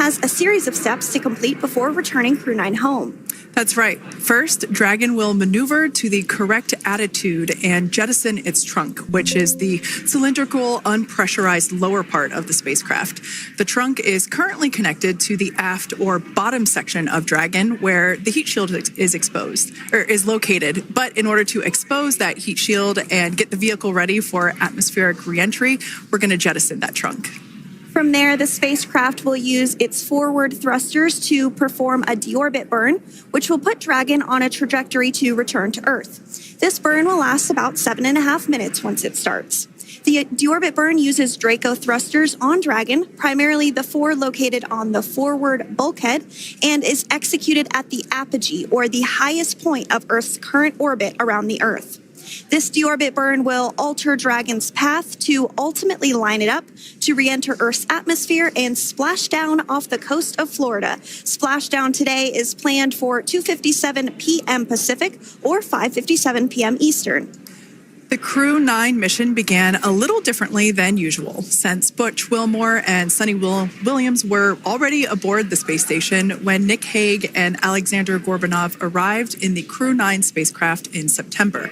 has a series of steps to complete before returning Crew-9 home. That's right. First, Dragon will maneuver to the correct attitude and jettison its trunk, which is the cylindrical, unpressurized lower part of the spacecraft. The trunk is currently connected to the aft or bottom section of Dragon, where the heat shield is located. But in order to expose that heat shield and get the vehicle ready for atmospheric reentry, we're going to jettison that trunk. From there, the spacecraft will use its forward thrusters to perform a deorbit burn, which will put Dragon on a trajectory to return to Earth. This burn will last about 7.5 minutes once it starts. The deorbit burn uses Draco thrusters on Dragon, primarily the 4 located on the forward bulkhead, and is executed at the apogee, or the highest point of Earth's current orbit around the Earth. This deorbit burn will alter Dragon's path to ultimately line it up to re-enter Earth's atmosphere and splash down off the coast of Florida. Splashdown today is planned for 2:57 p.m. Pacific or 5:57 p.m. Eastern. The Crew-9 mission began a little differently than usual, since Butch Wilmore and Suni Williams were already aboard the space station when Nick Hague and Aleksandr Gorbunov arrived in the Crew-9 spacecraft in September.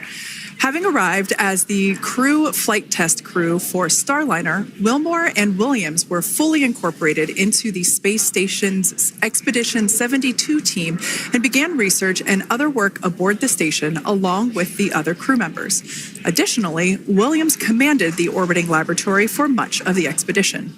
Having arrived as the crew flight test crew for Starliner, Wilmore and Williams were fully incorporated into the space station's Expedition 72 team and began research and other work aboard the station along with the other crew members. Additionally, Williams commanded the orbiting laboratory for much of the expedition.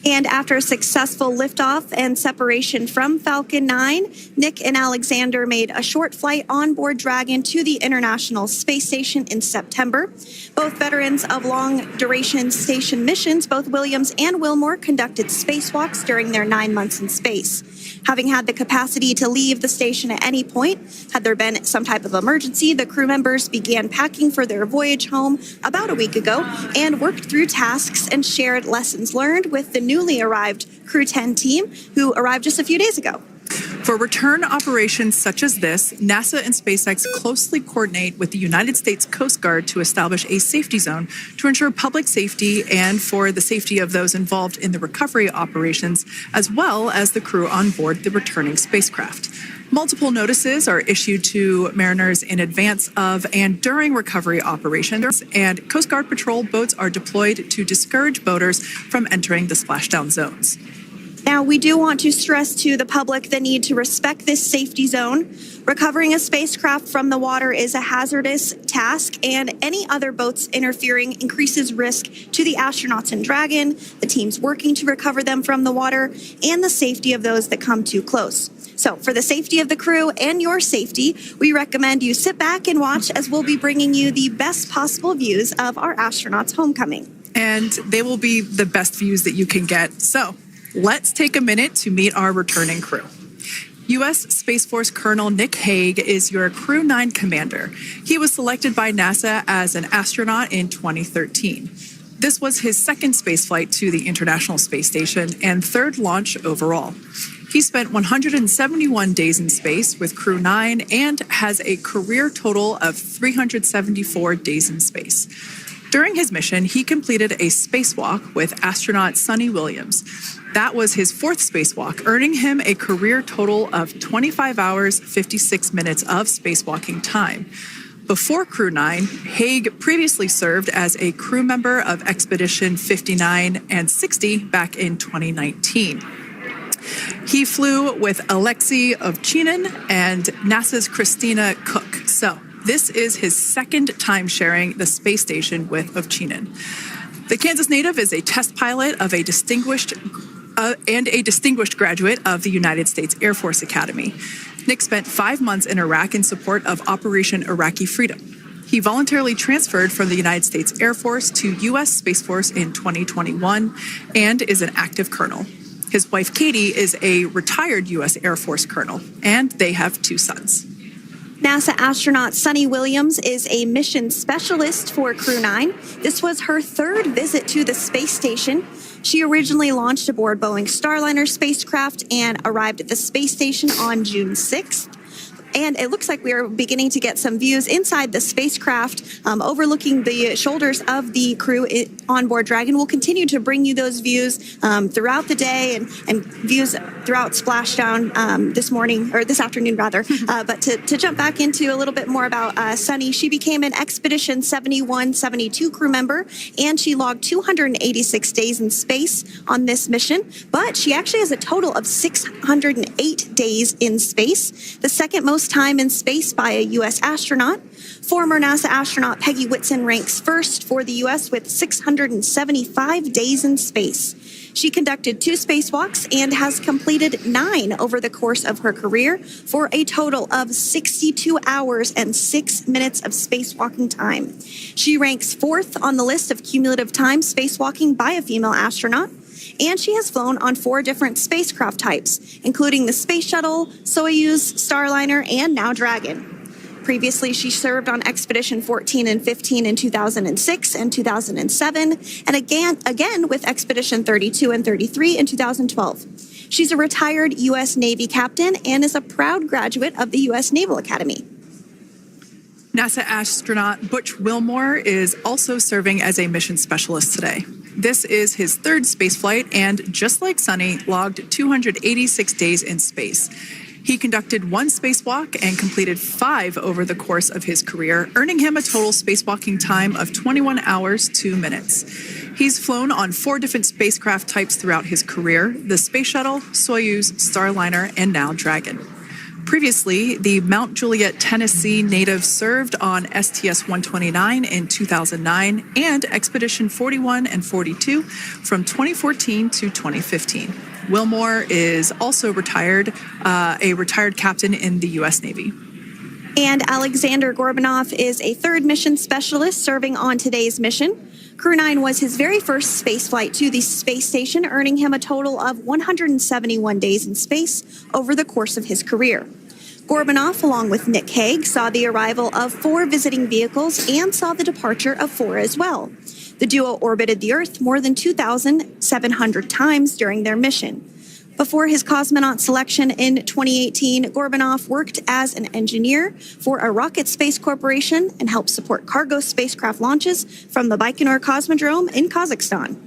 And after a successful liftoff and separation from Falcon 9, Nick and Alexander made a short flight on board Dragon to the International Space Station in September. Both veterans of long-duration station missions, both Williams and Wilmore conducted spacewalks during their 9 months in space. Having had the capacity to leave the station at any point, had there been some type of emergency, the crew members began packing for their voyage home about a week ago and worked through tasks and shared lessons learned with the newly arrived Crew-10 team, who arrived just a few days ago. For return operations such as this, NASA and SpaceX closely coordinate with the United States Coast Guard to establish a safety zone to ensure public safety and for the safety of those involved in the recovery operations, as well as the crew on board the returning spacecraft. Multiple notices are issued to mariners in advance of and during recovery operations, and Coast Guard patrol boats are deployed to discourage boaters from entering the splashdown zones. Now, we do want to stress to the public the need to respect this safety zone. Recovering a spacecraft from the water is a hazardous task, and any other boats interfering increases risk to the astronauts in Dragon, the teams working to recover them from the water, and the safety of those that come too close. So for the safety of the crew and your safety, we recommend you sit back and watch as we'll be bringing you the best possible views of our astronauts' homecoming. And they will be the best views that you can get. So let's take a minute to meet our returning crew. U.S. Space Force Colonel Nick Hague is your Crew-9 commander. He was selected by NASA as an astronaut in 2013. This was his second spaceflight to the International Space Station and third launch overall. He spent 171 days in space with Crew-9 and has a career total of 374 days in space. During his mission, he completed a spacewalk with astronaut Suni Williams. That was his fourth spacewalk, earning him a career total of 25 hours, 56 minutes of spacewalking time. Before Crew-9, Hague previously served as a crew member of Expedition 59 and 60 back in 2019. He flew with Alexei Ovchinin and NASA's Christina Koch. So this is his second time sharing the space station with Ovchinin. The Kansas native is a test pilot of a distinguished graduate of the United States Air Force Academy. Nick spent 5 months in Iraq in support of Operation Iraqi Freedom. He voluntarily transferred from the United States Air Force to U.S. Space Force in 2021 and is an active colonel. His wife, Katie, is a retired U.S. Air Force colonel, and they have 2 sons. NASA astronaut Suni Williams is a mission specialist for Crew-9. This was her third visit to the space station. She originally launched aboard Boeing Starliner spacecraft and arrived at the space station on June 6th. And it looks like we are beginning to get some views inside the spacecraft, overlooking the shoulders of the crew on board Dragon. We'll continue to bring you those views throughout the day and views throughout splashdown this afternoon rather. But to jump back into a little bit more about Suni, she became an Expedition 71-72 crew member, and she logged 286 days in space on this mission. But she actually has a total of 608 days in space, the second most time in space by a U.S. astronaut. Former NASA astronaut Peggy Whitson ranks first for the U.S. with 675 days in space. She conducted 2 spacewalks and has completed 9 over the course of her career for a total of 62 hours and 6 minutes of spacewalking time. She ranks 4th on the list of cumulative time spacewalking by a female astronaut. And she has flown on 4 different spacecraft types, including the Space Shuttle, Soyuz, Starliner, and now Dragon. Previously, she served on Expedition 14 and 15 in 2006 and 2007, and again with Expedition 32 and 33 in 2012. She's a retired U.S. Navy captain and is a proud graduate of the U.S. Naval Academy. NASA astronaut Butch Wilmore is also serving as a mission specialist today. This is his 3rd spaceflight and, just like Suni, logged 286 days in space. He conducted 1 spacewalk and completed 5 over the course of his career, earning him a total spacewalking time of 21 hours, 2 minutes. He's flown on 4 different spacecraft types throughout his career: the Space Shuttle, Soyuz, Starliner, and now Dragon. Previously, the Mount Juliet, Tennessee native served on STS-129 in 2009 and Expedition 41 and 42 from 2014 to 2015. Wilmore is also a retired captain in the U.S. Navy. And Aleksandr Gorbunov is a 3rd mission specialist serving on today's mission. Crew-9 was his very first spaceflight to the space station, earning him a total of 171 days in space over the course of his career. Gorbunov, along with Nick Hague, saw the arrival of 4 visiting vehicles and saw the departure of 4 as well. The duo orbited the Earth more than 2,700 times during their mission. Before his cosmonaut selection in 2018, Gorbunov worked as an engineer for a rocket space corporation and helped support cargo spacecraft launches from the Baikonur Cosmodrome in Kazakhstan.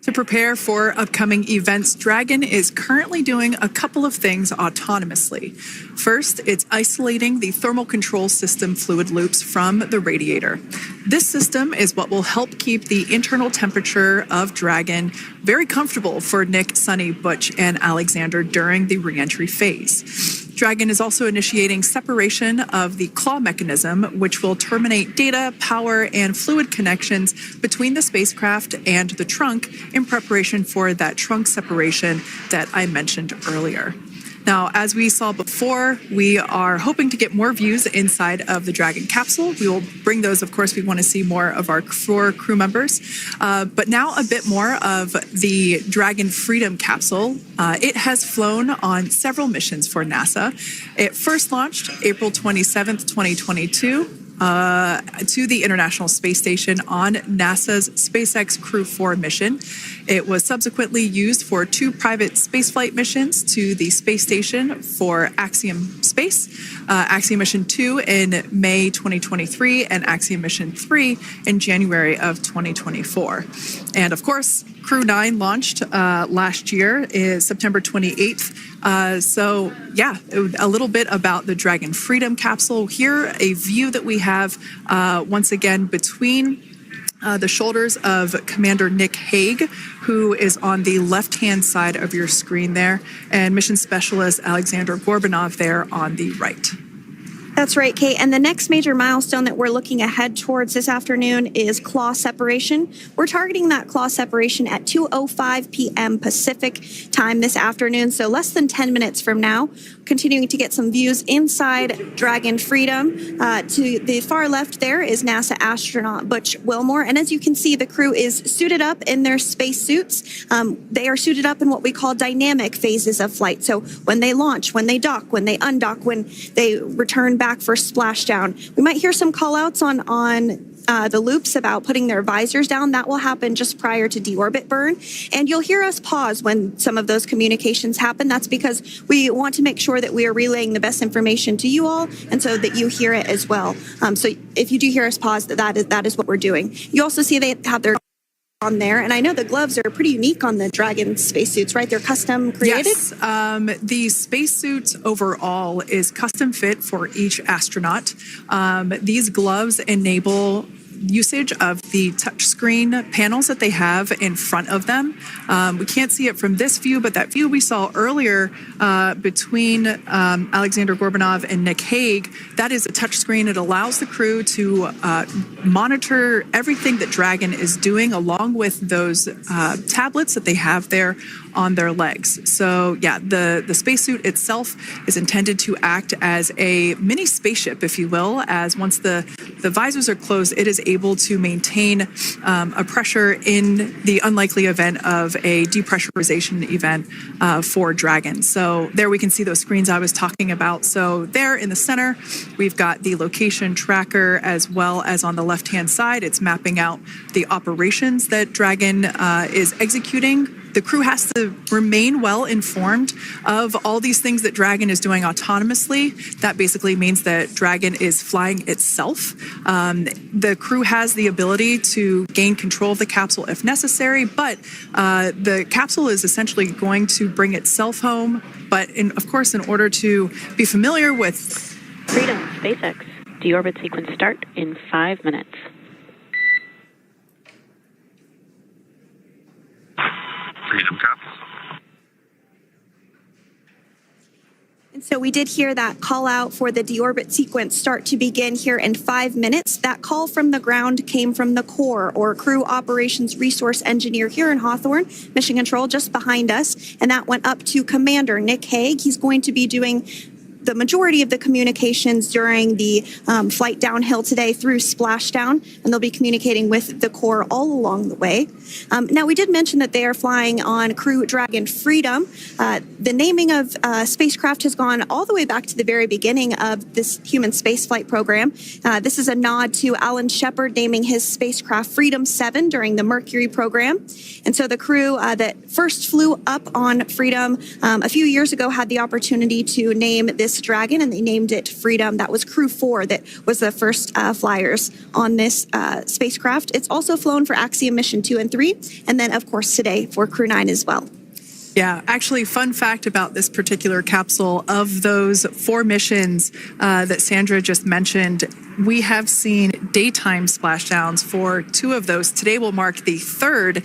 To prepare for upcoming events, Dragon is currently doing a couple of things autonomously. First, it's isolating the thermal control system fluid loops from the radiator. This system is what will help keep the internal temperature of Dragon very comfortable for Nick, Suni, Butch, and Aleksandr during the re-entry phase. Dragon is also initiating separation of the claw mechanism, which will terminate data, power, and fluid connections between the spacecraft and the trunk in preparation for that trunk separation that I mentioned earlier. Now, as we saw before, we are hoping to get more views inside of the Dragon capsule. We will bring those, of course. We want to see more of our 4 crew members. But now a bit more of the Dragon Freedom capsule. It has flown on several missions for NASA. It first launched April 27th, 2022. To the International Space Station on NASA's SpaceX Crew-9 mission. It was subsequently used for 2 private spaceflight missions to the space station for Axiom Space, Axiom Mission 2 in May 2023, and Axiom Mission 3 in January of 2024. And of course, Crew-9 launched last year, is September 28th. So yeah, a little bit about the Dragon Freedom capsule. Here, a view that we have once again between the shoulders of Commander Nick Hague, who is on the left-hand side of your screen there, and Mission Specialist Aleksandr Gorbunov there on the right. That's right, Kate. And the next major milestone that we're looking ahead towards this afternoon is claw separation. We're targeting that claw separation at 2:05 p.m. Pacific time this afternoon, so less than 10 minutes from now. Continuing to get some views inside Dragon Freedom. To the far left there is NASA astronaut Butch Wilmore. And as you can see, the crew is suited up in their space suits. They are suited up in what we call dynamic phases of flight. So when they launch, when they dock, when they undock, when they return back for splashdown. We might hear some call outs on the loops about putting their visors down. That will happen just prior to deorbit burn. And you'll hear us pause when some of those communications happen. That's because we want to make sure that we are relaying the best information to you all, and so that you hear it as well. So if you do hear us pause, that is what we're doing. You also see they have their on there, and I know the gloves are pretty unique on the Dragon spacesuits, right? They're custom created? Yes, the spacesuit overall is custom fit for each astronaut. These gloves enable usage of the touchscreen panels that they have in front of them. We can't see it from this view, but that view we saw earlier between Aleksandr Gorbunov and Nick Hague, that is a touchscreen. It allows the crew to monitor everything that Dragon is doing, along with those tablets that they have there on their legs. So yeah, the spacesuit itself is intended to act as a mini spaceship, if you will, as once the visors are closed, it is able to maintain a pressure in the unlikely event of a depressurization event for Dragon. So there we can see those screens I was talking about. So there in the center, we've got the location tracker, as well as on the left-hand side, it's mapping out the operations that Dragon is executing. The crew has to remain well informed of all these things that Dragon is doing autonomously. That basically means that Dragon is flying itself. The crew has the ability to gain control of the capsule if necessary, but the capsule is essentially going to bring itself home. But of course, in order to be familiar with Freedom, SpaceX, deorbit sequence start in 5 minutes. Freedom Cup. And so we did hear that call out for the deorbit sequence start to begin here in 5 minutes. That call from the ground came from the core, or Crew Operations Resource Engineer here in Hawthorne, Mission Control just behind us. And that went up to Commander Nick Hague. He's going to be doing the majority of the communications during the flight downhill today through splashdown, and they'll be communicating with the core all along the way. Now, we did mention that they are flying on Crew Dragon Freedom. The naming of spacecraft has gone all the way back to the very beginning of this human spaceflight program. This is a nod to Alan Shepard naming his spacecraft Freedom 7 during the Mercury program. And so the crew that first flew up on Freedom a few years ago had the opportunity to name this Dragon, and they named it Freedom. That was Crew 4 that was the first flyers on this spacecraft. It's also flown for Axiom Mission 2 and 3, and then, of course, today for Crew-9 as well. Yeah, actually, fun fact about this particular capsule, of those 4 missions that Sandra just mentioned, we have seen daytime splashdowns for 2 of those. Today will mark the third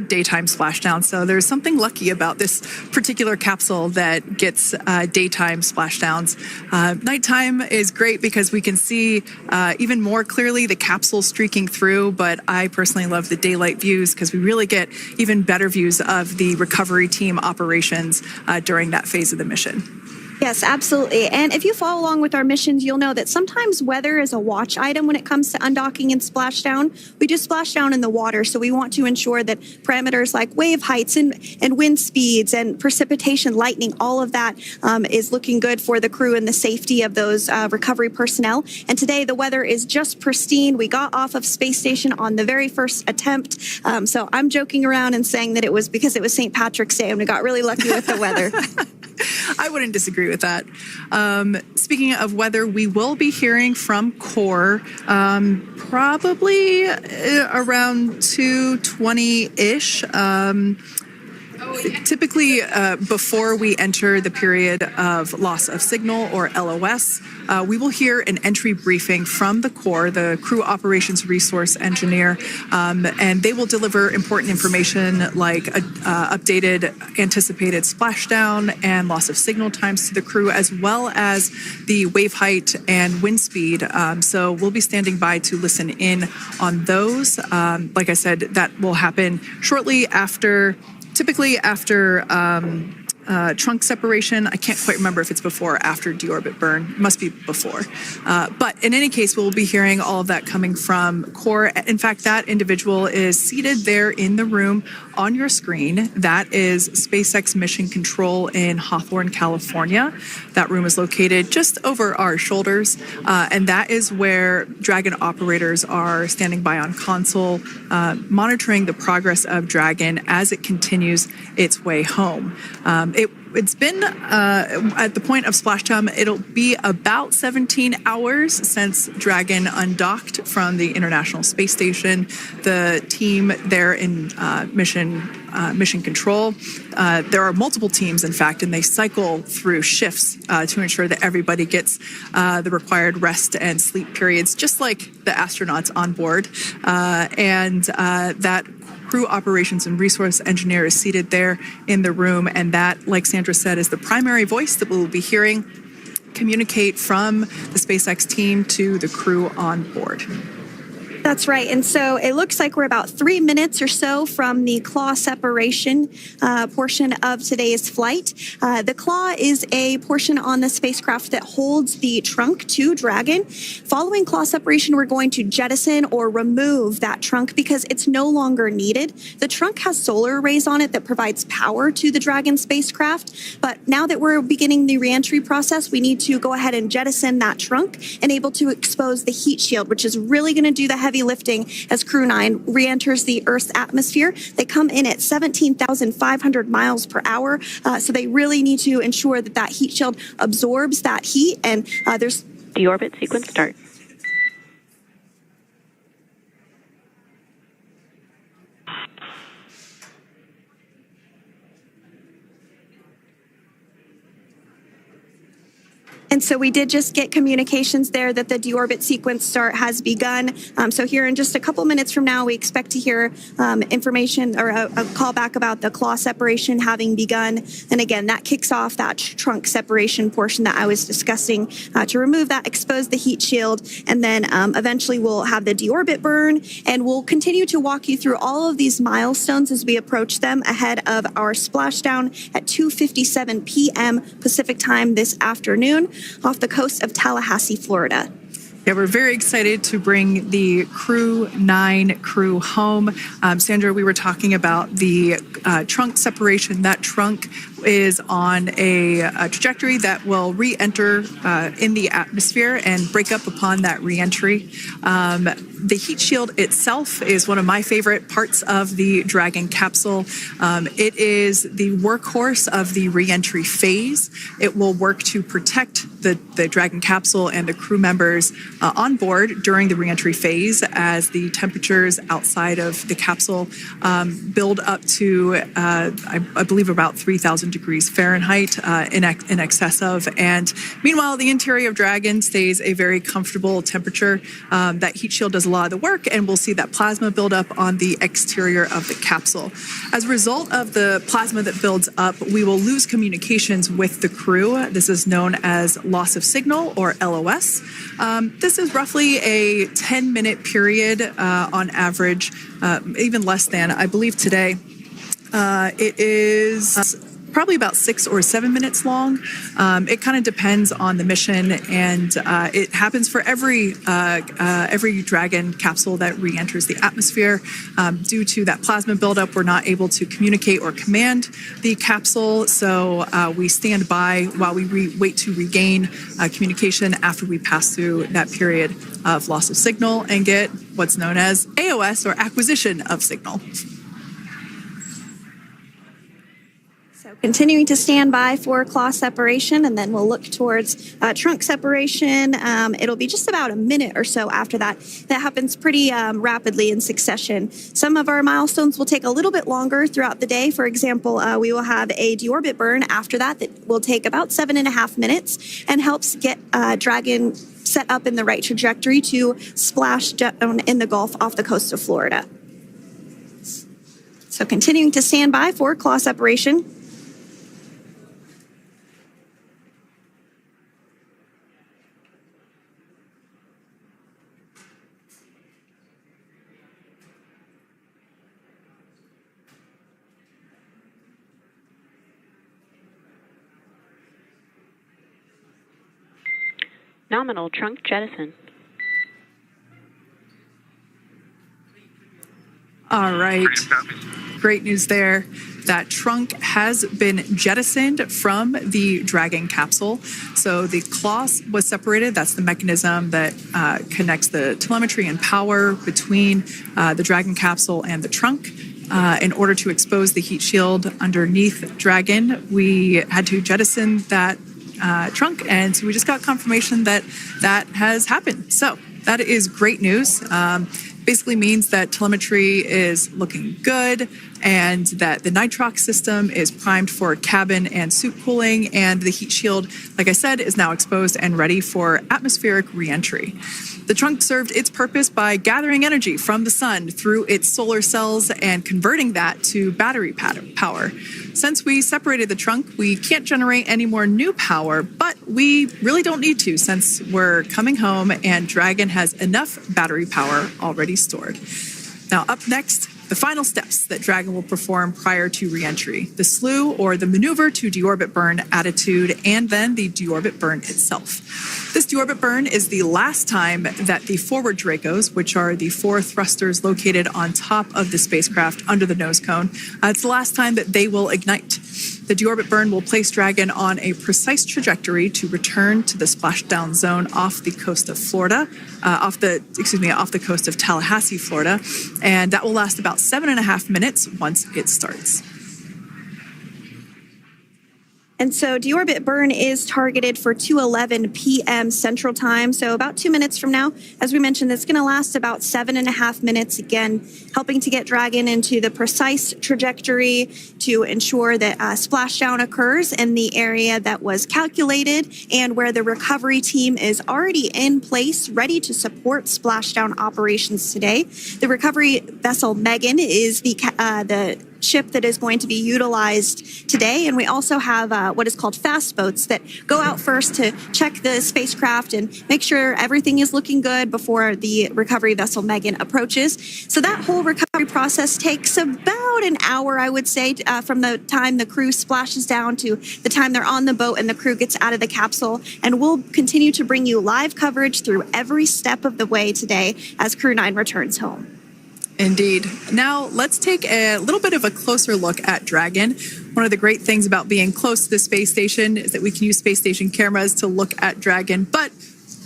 daytime splashdown. So there's something lucky about this particular capsule that gets daytime splashdowns. Nighttime is great because we can see even more clearly the capsule streaking through, but I personally love the daylight views because we really get even better views of the recovery team operations during that phase of the mission. Yes, absolutely. And if you follow along with our missions, you'll know that sometimes weather is a watch item when it comes to undocking and splashdown. We do splashdown in the water, so we want to ensure that parameters like wave heights and wind speeds and precipitation, lightning, all of that is looking good for the crew and the safety of those recovery personnel. And today the weather is just pristine. We got off of space station on the very first attempt. So I'm joking around and saying that it was because it was St. Patrick's Day and we got really lucky with the weather. I wouldn't disagree with that. Speaking of weather, we will be hearing from Core probably around 2:20-ish. Typically, before we enter the period of loss of signal, or LOS, we will hear an entry briefing from the core, the Crew Operations Resource Engineer, and they will deliver important information like updated anticipated splashdown and loss of signal times to the crew, as well as the wave height and wind speed. So we'll be standing by to listen in on those. Like I said, that will happen shortly after. Typically after trunk separation. I can't quite remember if it's before or after deorbit burn. It must be before. But in any case, we'll be hearing all of that coming from core. In fact, that individual is seated there in the room on your screen. That is SpaceX Mission Control in Hawthorne, California. That room is located just over our shoulders. And that is where Dragon operators are standing by on console, monitoring the progress of Dragon as it continues its way home. It's been at the point of splashdown, it'll be about 17 hours since Dragon undocked from the International Space Station. The team there in mission control, there are multiple teams, in fact, and they cycle through shifts to ensure that everybody gets the required rest and sleep periods, just like the astronauts on board. And that crew operations and resource engineer is seated there in the room, and that, like Sandra said, is the primary voice that we'll be hearing communicate from the SpaceX team to the crew on board. That's right. And so it looks like we're about 3 minutes or so from the claw separation portion of today's flight. The claw is a portion on the spacecraft that holds the trunk to Dragon. Following claw separation, we're going to jettison or remove that trunk because it's no longer needed. The trunk has solar arrays on it that provides power to the Dragon spacecraft. But now that we're beginning the reentry process, we need to go ahead and jettison that trunk and able to expose the heat shield, which is really going to do the heavy lifting as Crew-9 re-enters the Earth's atmosphere. They come in at 17,500 miles per hour, so they really need to ensure that that heat shield absorbs that heat, and there's... Deorbit sequence start. And so we did just get communications there that the deorbit sequence start has begun. So here in just a couple minutes from now, we expect to hear information or a call back about the claw separation having begun. And again, that kicks off that trunk separation portion that I was discussing to remove that, expose the heat shield, and then eventually we'll have the deorbit burn. And we'll continue to walk you through all of these milestones as we approach them ahead of our splashdown at 2:57 p.m. Pacific time this afternoon off the coast of Tallahassee, Florida. Yeah, we're very excited to bring the Crew-9 crew home. Sandra, we were talking about the trunk separation. That trunk is on a trajectory that will re-enter in the atmosphere and break up upon that re-entry. The heat shield itself is one of my favorite parts of the Dragon capsule. It is the workhorse of the re-entry phase. It will work to protect the Dragon capsule and the crew members on board during the re-entry phase as the temperatures outside of the capsule build up to, I believe, about 3,000 degrees Fahrenheit in excess of. And meanwhile, the interior of Dragon stays a very comfortable temperature. That heat shield does a lot of the work, and we'll see that plasma build up on the exterior of the capsule. As a result of the plasma that builds up, we will lose communications with the crew. This is known as loss of signal, or LOS. This is roughly a 10-minute period on average, even less than. I believe today it is probably about 6 or 7 minutes long. It kind of depends on the mission, and it happens for every Dragon capsule that re-enters the atmosphere. Due to that plasma buildup, we're not able to communicate or command the capsule, so we stand by while we wait to regain communication after we pass through that period of loss of signal and get what's known as AOS, or acquisition of signal. Continuing to stand by for claw separation, and then we'll look towards trunk separation. It'll be just about a minute or so after that. That happens pretty rapidly in succession. Some of our milestones will take a little bit longer throughout the day. For example, we will have a deorbit burn after that will take about 7.5 minutes and helps get Dragon set up in the right trajectory to splash down in the Gulf off the coast of Florida. So continuing to stand by for claw separation. Nominal trunk jettison. All right. Freedom copies. Great news there. That trunk has been jettisoned from the Dragon capsule. So the cloth was separated. That's the mechanism that connects the telemetry and power between the Dragon capsule and the trunk. In order to expose the heat shield underneath Dragon, we had to jettison that trunk. And so we just got confirmation that that has happened. So that is great news. Basically means that telemetry is looking good and that the nitrox system is primed for cabin and suit cooling, and the heat shield, like I said, is now exposed and ready for atmospheric reentry. The trunk served its purpose by gathering energy from the sun through its solar cells and converting that to battery power. Since we separated the trunk, we can't generate any more new power, but we really don't need to since we're coming home and Dragon has enough battery power already stored. Now, up next, the final steps that Dragon will perform prior to reentry: the slew, or the maneuver to deorbit burn attitude, and then the deorbit burn itself. This deorbit burn is the last time that the forward Dracos, which are the 4 thrusters located on top of the spacecraft under the nose cone, it's the last time that they will ignite. The deorbit burn will place Dragon on a precise trajectory to return to the splashdown zone off the coast of Florida, off the coast of Tallahassee, Florida, and that will last about 7.5 minutes once it starts. And so deorbit burn is targeted for 2:11 p.m. Central Time, so about 2 minutes from now. As we mentioned, it's going to last about 7.5 minutes, again, helping to get Dragon into the precise trajectory to ensure that splashdown occurs in the area that was calculated and where the recovery team is already in place, ready to support splashdown operations today. The recovery vessel Megan is the ship that is going to be utilized today. And we also have what is called fast boats that go out first to check the spacecraft and make sure everything is looking good before the recovery vessel Megan approaches. So that whole recovery process takes about an hour, I would say, from the time the crew splashes down to the time they're on the boat and the crew gets out of the capsule. And we'll continue to bring you live coverage through every step of the way today as Crew-9 returns home. Indeed. Now, let's take a little bit of a closer look at Dragon. One of the great things about being close to the space station is that we can use space station cameras to look at Dragon. But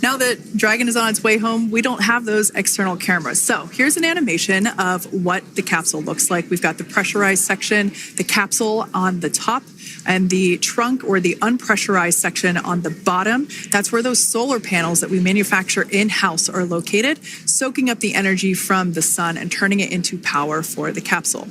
now that Dragon is on its way home, we don't have those external cameras. So here's an animation of what the capsule looks like. We've got the pressurized section, the capsule on the top, and the trunk, or the unpressurized section, on the bottom. That's where those solar panels that we manufacture in-house are located, soaking up the energy from the sun and turning it into power for the capsule.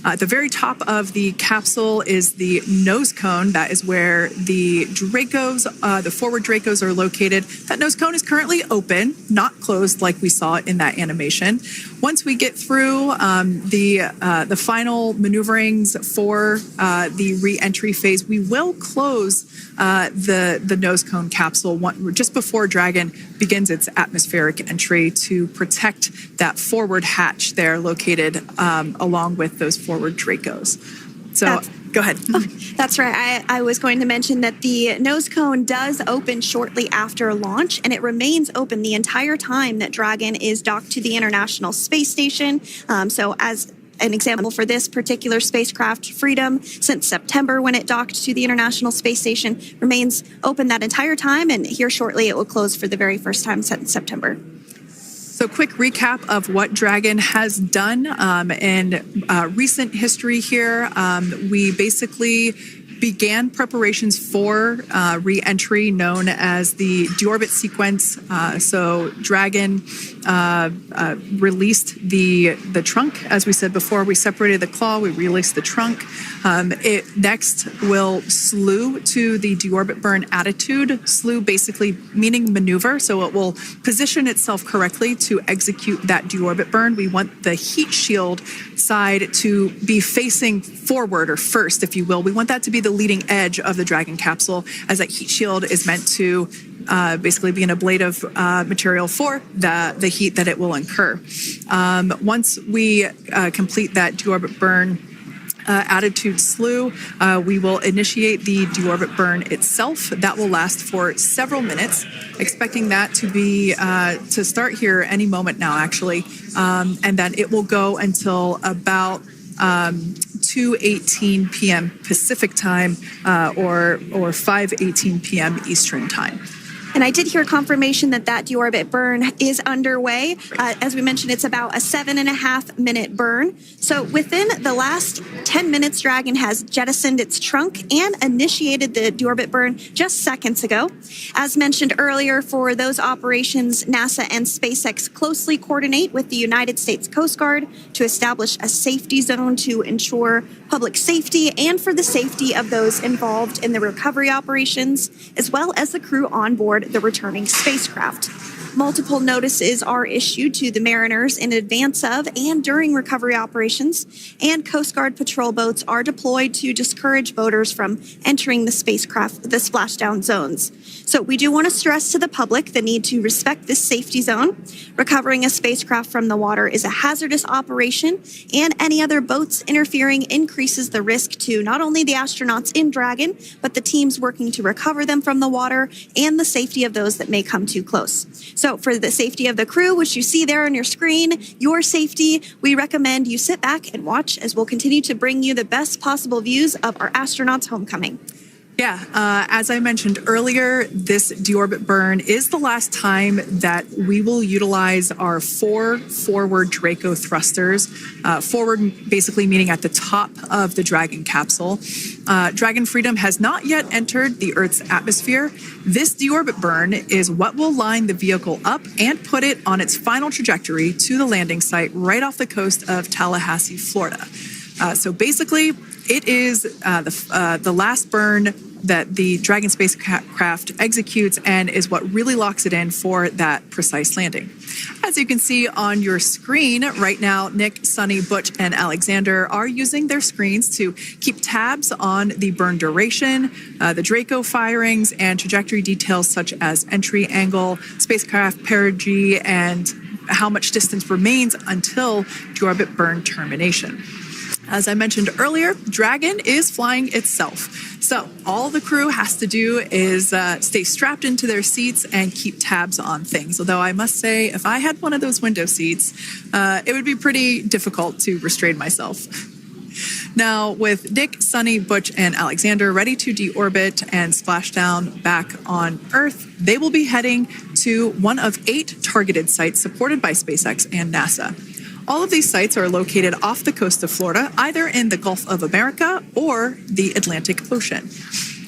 At the very top of the capsule is the nose cone. That is where the Dracos, the forward Dracos, are located. That nose cone is currently open, not closed like we saw in that animation. Once we get through the final maneuverings for the re-entry phase, we will close the nose cone capsule just before Dragon begins its atmospheric entry to protect that forward hatch there located along with those forward Dracos. So go ahead. Oh, that's right. I was going to mention that the nose cone does open shortly after launch, and it remains open the entire time that Dragon is docked to the International Space Station. So as an example for this particular spacecraft, Freedom, since September when it docked to the International Space Station, remains open that entire time, and here shortly it will close for the very first time since September. So quick recap of what Dragon has done in recent history here. We basically began preparations for re-entry known as the deorbit sequence. So Dragon released the trunk. As we said before, we separated the claw, we released the trunk. It next will slew to the deorbit burn attitude. Slew basically meaning maneuver, so it will position itself correctly to execute that deorbit burn. We want the heat shield side to be facing forward, or first, if you will. We want that to be the leading edge of the Dragon capsule, as that heat shield is meant to basically be an ablative material for the heat that it will incur. Once we complete that deorbit burn, attitude slew, we will initiate the deorbit burn itself. That will last for several minutes, expecting that to be to start here any moment now, actually. And then it will go until about 2:18 p.m. Pacific time or 5:18 p.m. Eastern time. And I did hear confirmation that deorbit burn is underway. As we mentioned, it's about a 7.5 minute burn. So within the last 10 minutes, Dragon has jettisoned its trunk and initiated the deorbit burn just seconds ago. As mentioned earlier, for those operations, NASA and SpaceX closely coordinate with the United States Coast Guard to establish a safety zone to ensure public safety and for the safety of those involved in the recovery operations, as well as the crew on board the returning spacecraft. Multiple notices are issued to the mariners in advance of and during recovery operations, and Coast Guard patrol boats are deployed to discourage boaters from entering the splashdown zones. So we do want to stress to the public the need to respect this safety zone. Recovering a spacecraft from the water is a hazardous operation, and any other boats interfering increases the risk to not only the astronauts in Dragon, but the teams working to recover them from the water and the safety of those that may come too close. So for the safety of the crew, which you see there on your screen, your safety, we recommend you sit back and watch as we'll continue to bring you the best possible views of our astronauts' homecoming. Yeah, as I mentioned earlier, this deorbit burn is the last time that we will utilize our 4 forward Draco thrusters. Forward basically meaning at the top of the Dragon capsule. Dragon Freedom has not yet entered the Earth's atmosphere. This deorbit burn is what will line the vehicle up and put it on its final trajectory to the landing site right off the coast of Tallahassee, Florida. So basically, it is the last burn that the Dragon spacecraft executes and is what really locks it in for that precise landing. As you can see on your screen right now, Nick, Suni, Butch, and Alexander are using their screens to keep tabs on the burn duration, the Draco firings, and trajectory details such as entry angle, spacecraft perigee, and how much distance remains until deorbit burn termination. As I mentioned earlier, Dragon is flying itself. So all the crew has to do is stay strapped into their seats and keep tabs on things. Although I must say, if I had one of those window seats, it would be pretty difficult to restrain myself. Now, with Nick, Suni, Butch, and Alexander ready to deorbit and splash down back on Earth, they will be heading to one of 8 targeted sites supported by SpaceX and NASA. All of these sites are located off the coast of Florida, either in the Gulf of America or the Atlantic Ocean.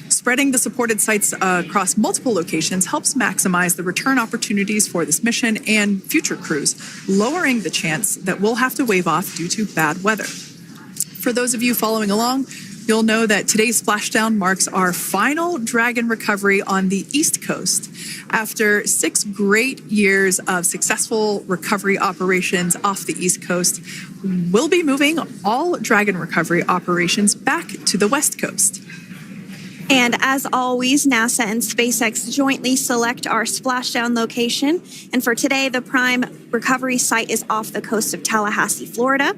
Spreading the supported sites across multiple locations helps maximize the return opportunities for this mission and future crews, lowering the chance that we'll have to wave off due to bad weather. For those of you following along, you'll know that today's splashdown marks our final Dragon recovery on the East Coast. After 6 great years of successful recovery operations off the East Coast, we'll be moving all Dragon recovery operations back to the West Coast. And as always, NASA and SpaceX jointly select our splashdown location. And for today, the prime recovery site is off the coast of Tallahassee, Florida.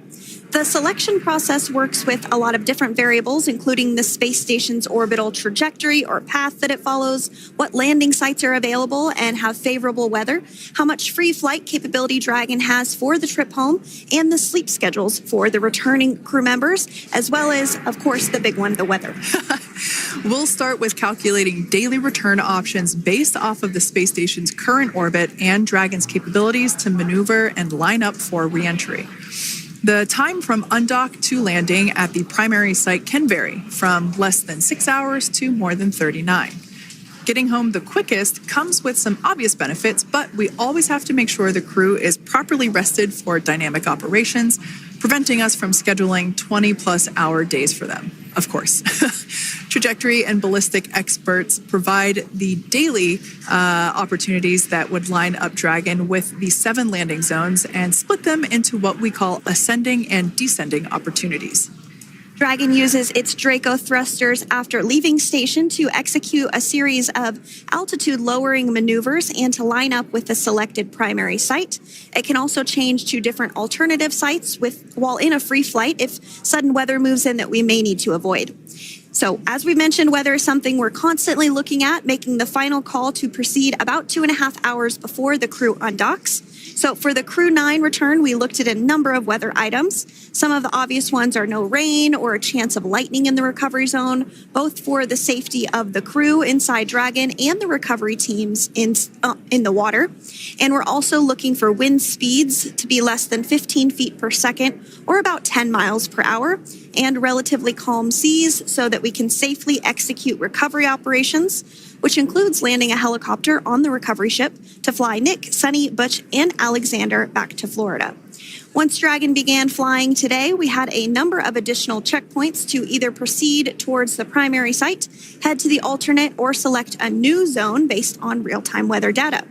The selection process works with a lot of different variables, including the space station's orbital trajectory or path that it follows, what landing sites are available and have favorable weather, how much free flight capability Dragon has for the trip home, and the sleep schedules for the returning crew members, as well as, of course, the big one, the weather. We'll start with calculating daily return options based off of the space station's current orbit and Dragon's capabilities to maneuver and line up for re-entry. The time from undock to landing at the primary site can vary from less than 6 hours to more than 39. Getting home the quickest comes with some obvious benefits, but we always have to make sure the crew is properly rested for dynamic operations, preventing us from scheduling 20-plus hour days for them, of course. Trajectory and ballistic experts provide the daily opportunities that would line up Dragon with the 7 landing zones and split them into what we call ascending and descending opportunities. Dragon uses its Draco thrusters after leaving station to execute a series of altitude lowering maneuvers and to line up with the selected primary site. It can also change to different alternative sites while in a free flight if sudden weather moves in that we may need to avoid. So, as we mentioned, weather is something we're constantly looking at, making the final call to proceed about 2.5 hours before the crew undocks. So for the Crew-9 return, we looked at a number of weather items. Some of the obvious ones are no rain or a chance of lightning in the recovery zone, both for the safety of the crew inside Dragon and the recovery teams in the water. And we're also looking for wind speeds to be less than 15 feet per second or about 10 miles per hour, and relatively calm seas so that we can safely execute recovery operations, which includes landing a helicopter on the recovery ship to fly Nick, Suni, Butch, and Alexander back to Florida. Once Dragon began flying today, we had a number of additional checkpoints to either proceed towards the primary site, head to the alternate, or select a new zone based on real-time weather data.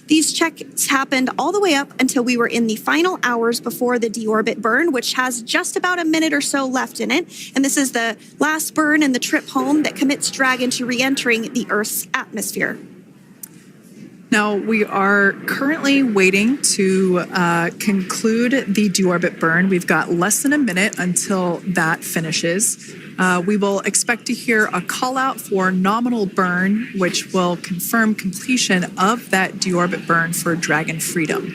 These checks happened all the way up until we were in the final hours before the deorbit burn, which has just about a minute or so left in it. And this is the last burn in the trip home that commits Dragon to re-entering the Earth's atmosphere. Now, we are currently waiting to conclude the deorbit burn. We've got less than a minute until that finishes. We will expect to hear a call out for nominal burn, which will confirm completion of that deorbit burn for Dragon Freedom.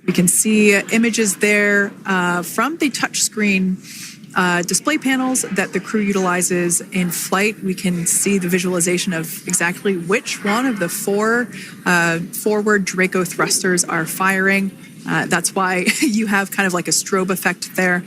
We can see images there from the touchscreen display panels that the crew utilizes in flight. We can see the visualization of exactly which one of the four forward Draco thrusters are firing. That's why you have kind of like a strobe effect there.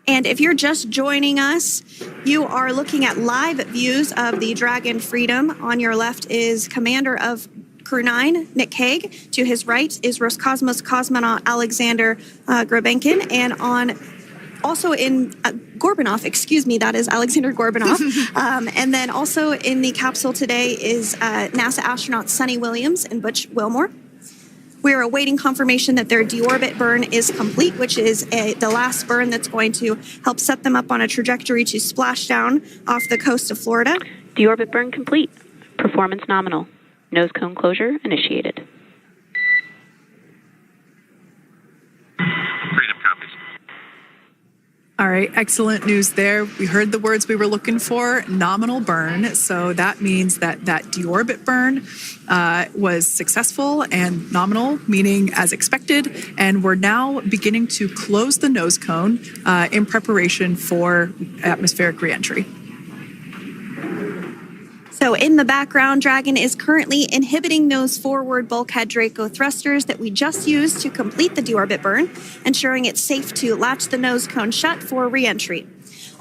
And if you're just joining us, you are looking at live views of the Dragon Freedom. On your left is Commander of Crew-9, Nick Hague. To his right is Roscosmos cosmonaut Aleksandr Gorbunov, and also in Gorbunov, that is Aleksandr Gorbunov. And then also in the capsule today is NASA astronaut Suni Williams and Butch Wilmore. We are awaiting confirmation that their deorbit burn is complete, which is the last burn that's going to help set them up on a trajectory to splash down off the coast of Florida. Deorbit burn complete. Performance nominal. Nose cone closure initiated. Freedom copies. All right, excellent news there. We heard the words we were looking for, nominal burn. So that means that deorbit burn was successful and nominal, meaning as expected. And we're now beginning to close the nose cone in preparation for atmospheric reentry. So in the background, Dragon is currently inhibiting those forward bulkhead Draco thrusters that we just used to complete the deorbit burn, ensuring it's safe to latch the nose cone shut for re-entry.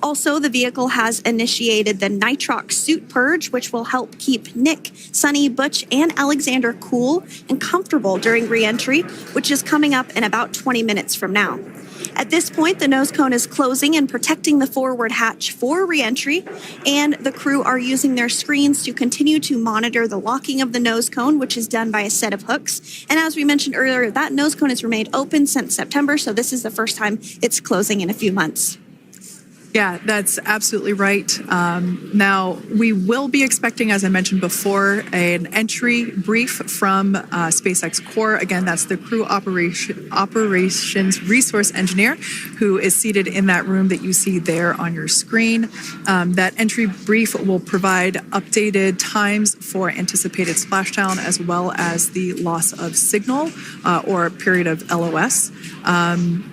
Also, the vehicle has initiated the nitrox suit purge, which will help keep Nick, Suni, Butch, and Alexander cool and comfortable during re-entry, which is coming up in about 20 minutes from now. At this point, the nose cone is closing and protecting the forward hatch for re-entry, and the crew are using their screens to continue to monitor the locking of the nose cone, which is done by a set of hooks. And as we mentioned earlier, that nose cone has remained open since September, so this is the first time it's closing in a few months. Yeah, that's absolutely right. Now, we will be expecting, as I mentioned before, an entry brief from SpaceX Core. Again, that's the crew operations resource engineer who is seated in that room that you see there on your screen. That entry brief will provide updated times for anticipated splashdown as well as the loss of signal or period of LOS. And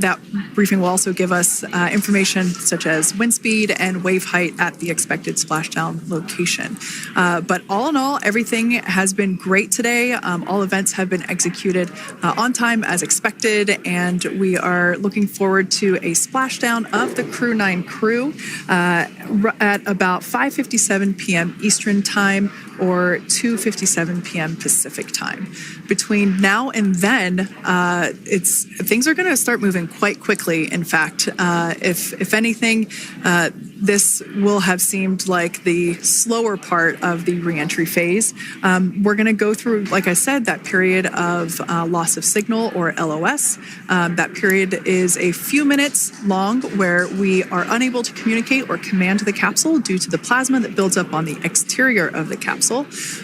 that briefing will also give us information such as wind speed and wave height at the expected splashdown location. But all in all, everything has been great today. All events have been executed on time as expected, and we are looking forward to a splashdown of the Crew-9 crew at about 5:57 p.m. Eastern Time or 2:57 p.m. Pacific Time. Between now and then, things are going to start moving quite quickly. In fact, if any anything, this will have seemed like the slower part of the reentry phase. We're going to go through, like I said, that period of loss of signal, or LOS. That period is a few minutes long where we are unable to communicate or command the capsule due to the plasma that builds up on the exterior of the capsule.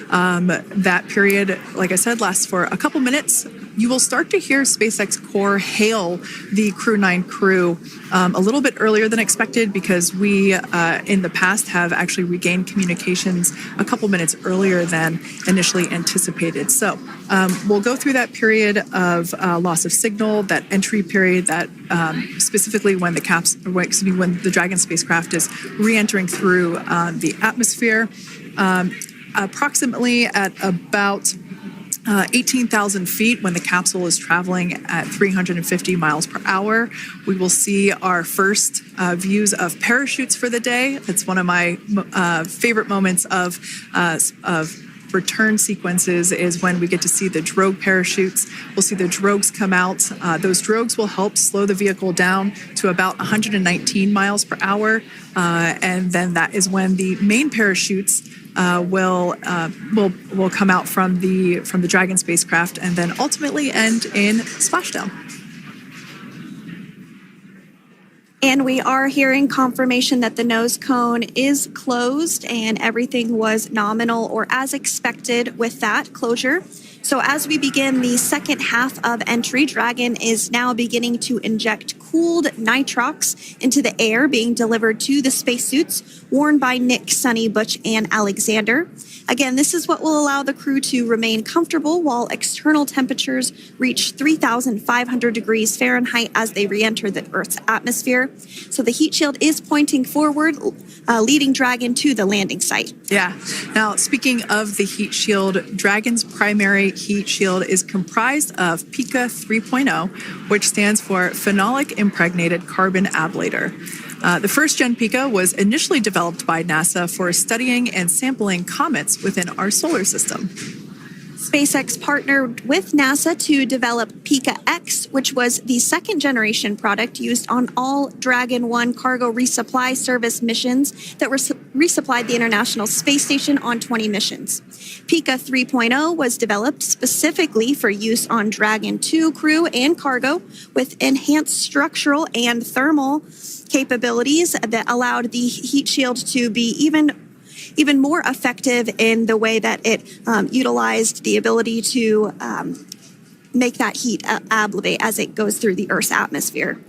That period, like I said, lasts for a couple minutes. You will start to hear SpaceX Core hail the Crew-9 crew a little bit earlier than expected, because we, in the past, have actually regained communications a couple minutes earlier than initially anticipated. So we'll go through that period of loss of signal, that entry period, that specifically when when the Dragon spacecraft is re-entering through the atmosphere, approximately at about 18,000 feet, when the capsule is traveling at 350 miles per hour. We will see our first views of parachutes for the day. It's one of my favorite moments of return sequences, is when we get to see the drogue parachutes. We'll see the drogues come out. Those drogues will help slow the vehicle down to about 119 miles per hour. And then that is when the main parachutes will come out from the Dragon spacecraft, and then ultimately end in splashdown. And we are hearing confirmation that the nose cone is closed and everything was nominal or as expected with that closure. So as we begin the second half of entry, Dragon is now beginning to inject cooled nitrox into the air being delivered to the spacesuits worn by Nick, Suni, Butch, and Alexander. Again, this is what will allow the crew to remain comfortable while external temperatures reach 3,500 degrees Fahrenheit as they re-enter the Earth's atmosphere. So the heat shield is pointing forward, leading Dragon to the landing site. Yeah. Now, speaking of the heat shield, Dragon's primary heat shield is comprised of PICA 3.0, which stands for Phenolic Impregnated Carbon Ablator. The first-gen PICA was initially developed by NASA for studying and sampling comets within our solar system. SpaceX partnered with NASA to develop PICA X, which was the second-generation product used on all Dragon 1 cargo resupply service missions that resupplied the International Space Station on 20 missions. PICA 3.0 was developed specifically for use on Dragon 2 crew and cargo, with enhanced structural and thermal capabilities that allowed the heat shield to be even more effective in the way that it utilized the ability to make that heat ablevate as it goes through the Earth's atmosphere.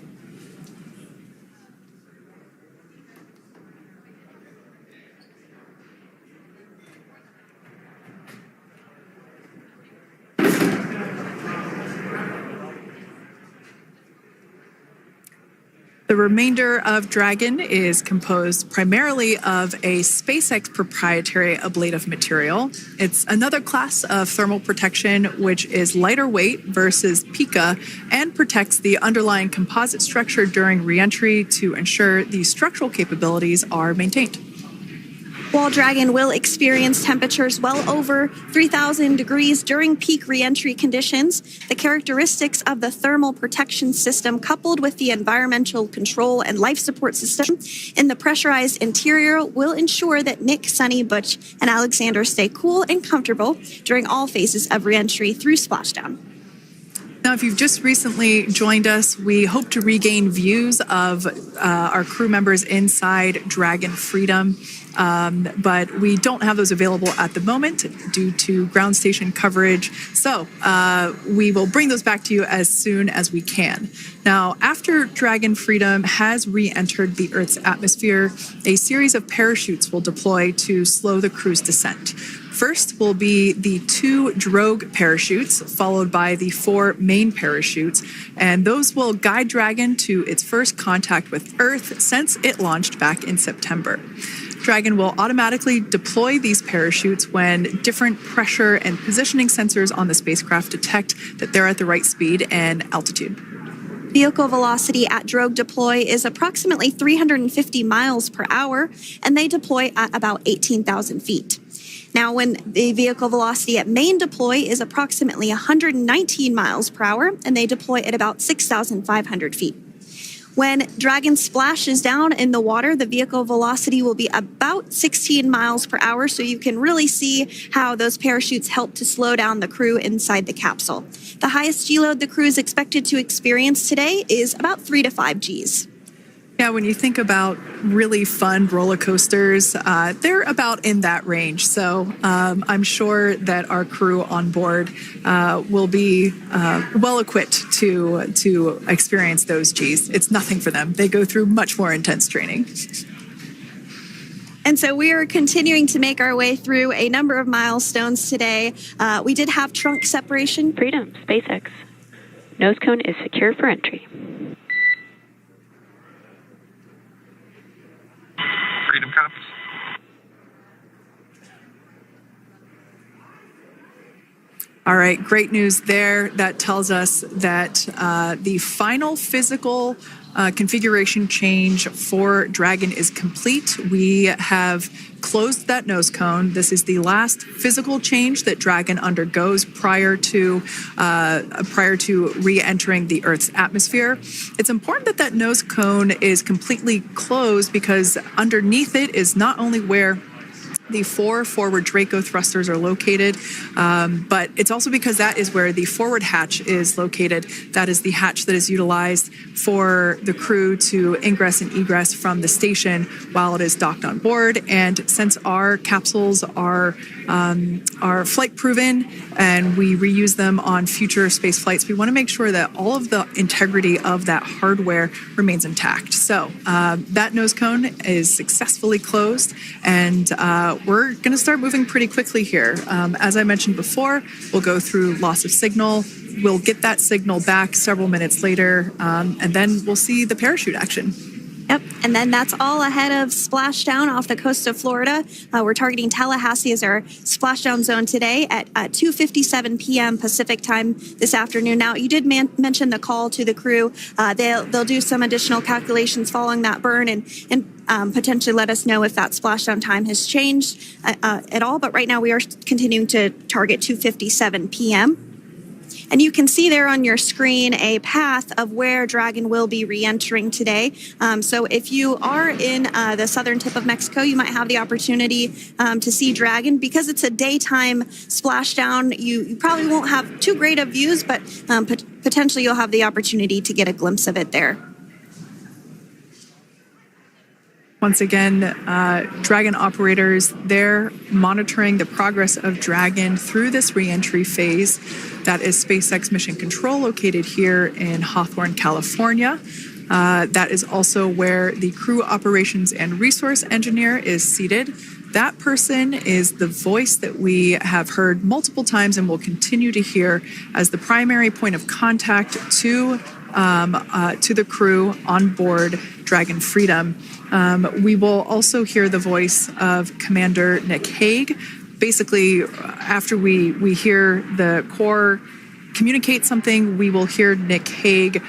The remainder of Dragon is composed primarily of a SpaceX proprietary ablative material. It's another class of thermal protection which is lighter weight versus PICA and protects the underlying composite structure during reentry to ensure the structural capabilities are maintained. While Dragon will experience temperatures well over 3,000 degrees during peak reentry conditions, the characteristics of the thermal protection system, coupled with the environmental control and life support system in the pressurized interior, will ensure that Nick, Suni, Butch, and Alexander stay cool and comfortable during all phases of reentry through splashdown. Now, if you've just recently joined us, we hope to regain views of our crew members inside Dragon Freedom. But we don't have those available at the moment due to ground station coverage. So we will bring those back to you as soon as we can. Now, after Dragon Freedom has re-entered the Earth's atmosphere, a series of parachutes will deploy to slow the crew's descent. First will be the 2 drogue parachutes, followed by the 4 main parachutes, and those will guide Dragon to its first contact with Earth since it launched back in September. Dragon will automatically deploy these parachutes when different pressure and positioning sensors on the spacecraft detect that they're at the right speed and altitude. Vehicle velocity at drogue deploy is approximately 350 miles per hour, and they deploy at about 18,000 feet. Now, when the vehicle velocity at main deploy is approximately 119 miles per hour, and they deploy at about 6,500 feet. When Dragon splashes down in the water, the vehicle velocity will be about 16 miles per hour, so you can really see how those parachutes help to slow down the crew inside the capsule. The highest G-load the crew is expected to experience today is about 3 to 5 Gs. Yeah, when you think about really fun roller coasters, they're about in that range. So I'm sure that our crew on board will be well equipped to experience those Gs. It's nothing for them. They go through much more intense training. And so we are continuing to make our way through a number of milestones today. We did have trunk separation. Freedom, SpaceX. Nose cone is secure for entry. Freedom copies. All right, great news there. That tells us that the final physical configuration change for Dragon is complete. We have closed that nose cone. This is the last physical change that Dragon undergoes prior to re-entering the Earth's atmosphere. It's important that that nose cone is completely closed because underneath it is not only where the 4 forward Draco thrusters are located, but it's also because that is where the forward hatch is located. That is the hatch that is utilized for the crew to ingress and egress from the station while it is docked on board. And since our capsules are flight proven and we reuse them on future space flights, we want to make sure that all of the integrity of that hardware remains intact. So that nose cone is successfully closed, and we're going to start moving pretty quickly here. As I mentioned before, we'll go through loss of signal. We'll get that signal back several minutes later, and then we'll see the parachute action. Yep, and then that's all ahead of splashdown off the coast of Florida. We're targeting Tallahassee as our splashdown zone today at 2:57 p.m. Pacific time this afternoon. Now, you did mention the call to the crew. They'll do some additional calculations following that burn and potentially let us know if that splashdown time has changed at all. But right now, we are continuing to target 2:57 p.m. And you can see there on your screen a path of where Dragon will be re-entering today. So if you are in the southern tip of Mexico, you might have the opportunity to see Dragon. Because it's a daytime splashdown, you probably won't have too great of views, but potentially you'll have the opportunity to get a glimpse of it there. Once again, Dragon operators, they're monitoring the progress of Dragon through this re-entry phase. That is SpaceX Mission Control, located here in Hawthorne, California. That is also where the crew operations and resource engineer is seated. That person is the voice that we have heard multiple times and will continue to hear as the primary point of contact to the crew on board Dragon Freedom. We will also hear the voice of Commander Nick Hague. Basically, after we hear the Corps communicate something, we will hear Nick Hague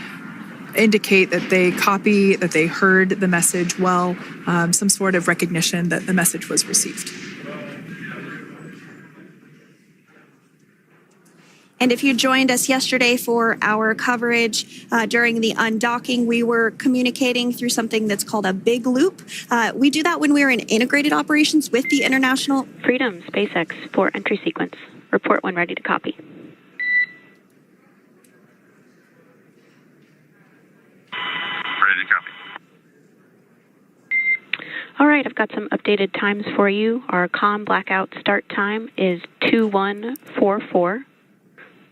indicate that they copy, that they heard the message well, some sort of recognition that the message was received. And if you joined us yesterday for our coverage during the undocking, we were communicating through something that's called a big loop. We do that when we're in integrated operations with the International Freedom, SpaceX for entry sequence. Report when ready to copy. Ready to copy. All right, I've got some updated times for you. Our comm blackout start time is 2144.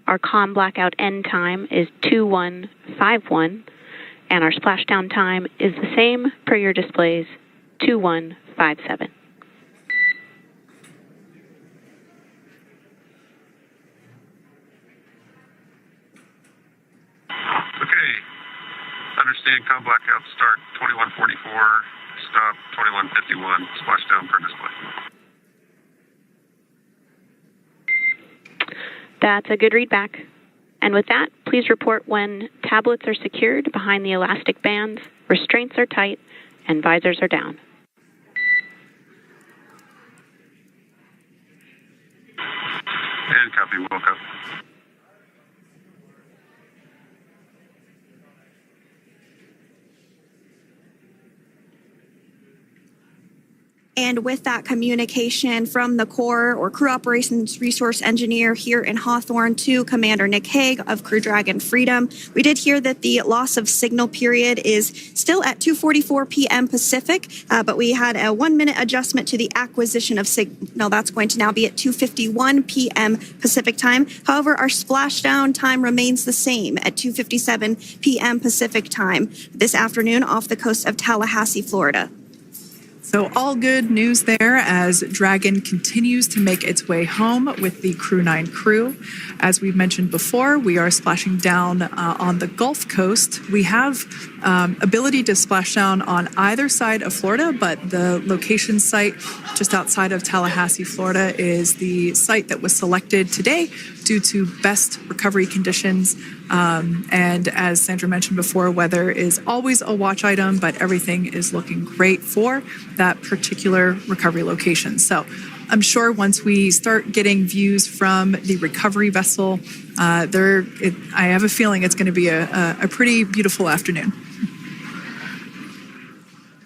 Our comm blackout end time is 2151, and our splashdown time is the same per your displays, 2157. Okay. Understand comm blackout start 2144, stop 2151, splashdown per display. That's a good readback. And with that, please report when tablets are secured behind the elastic bands, restraints are tight, and visors are down. And copy, will copy. And with that communication from the Corps or Crew Operations Resource Engineer here in Hawthorne to Commander Nick Hague of Crew Dragon Freedom, we did hear that the loss of signal period is still at 2:44 p.m. Pacific, but we had a 1-minute adjustment to the acquisition of signal. That's going to now be at 2:51 p.m. Pacific time. However, our splashdown time remains the same at 2:57 p.m. Pacific time this afternoon off the coast of Tallahassee, Florida. So all good news there as Dragon continues to make its way home with the Crew-9 crew. As we've mentioned before, we are splashing down on the Gulf Coast. We have ability to splash down on either side of Florida, but the location site just outside of Tallahassee, Florida is the site that was selected today due to best recovery conditions. And as Sandra mentioned before, weather is always a watch item, but everything is looking great for that particular recovery location. So I'm sure once we start getting views from the recovery vessel, I have a feeling it's going to be a pretty beautiful afternoon.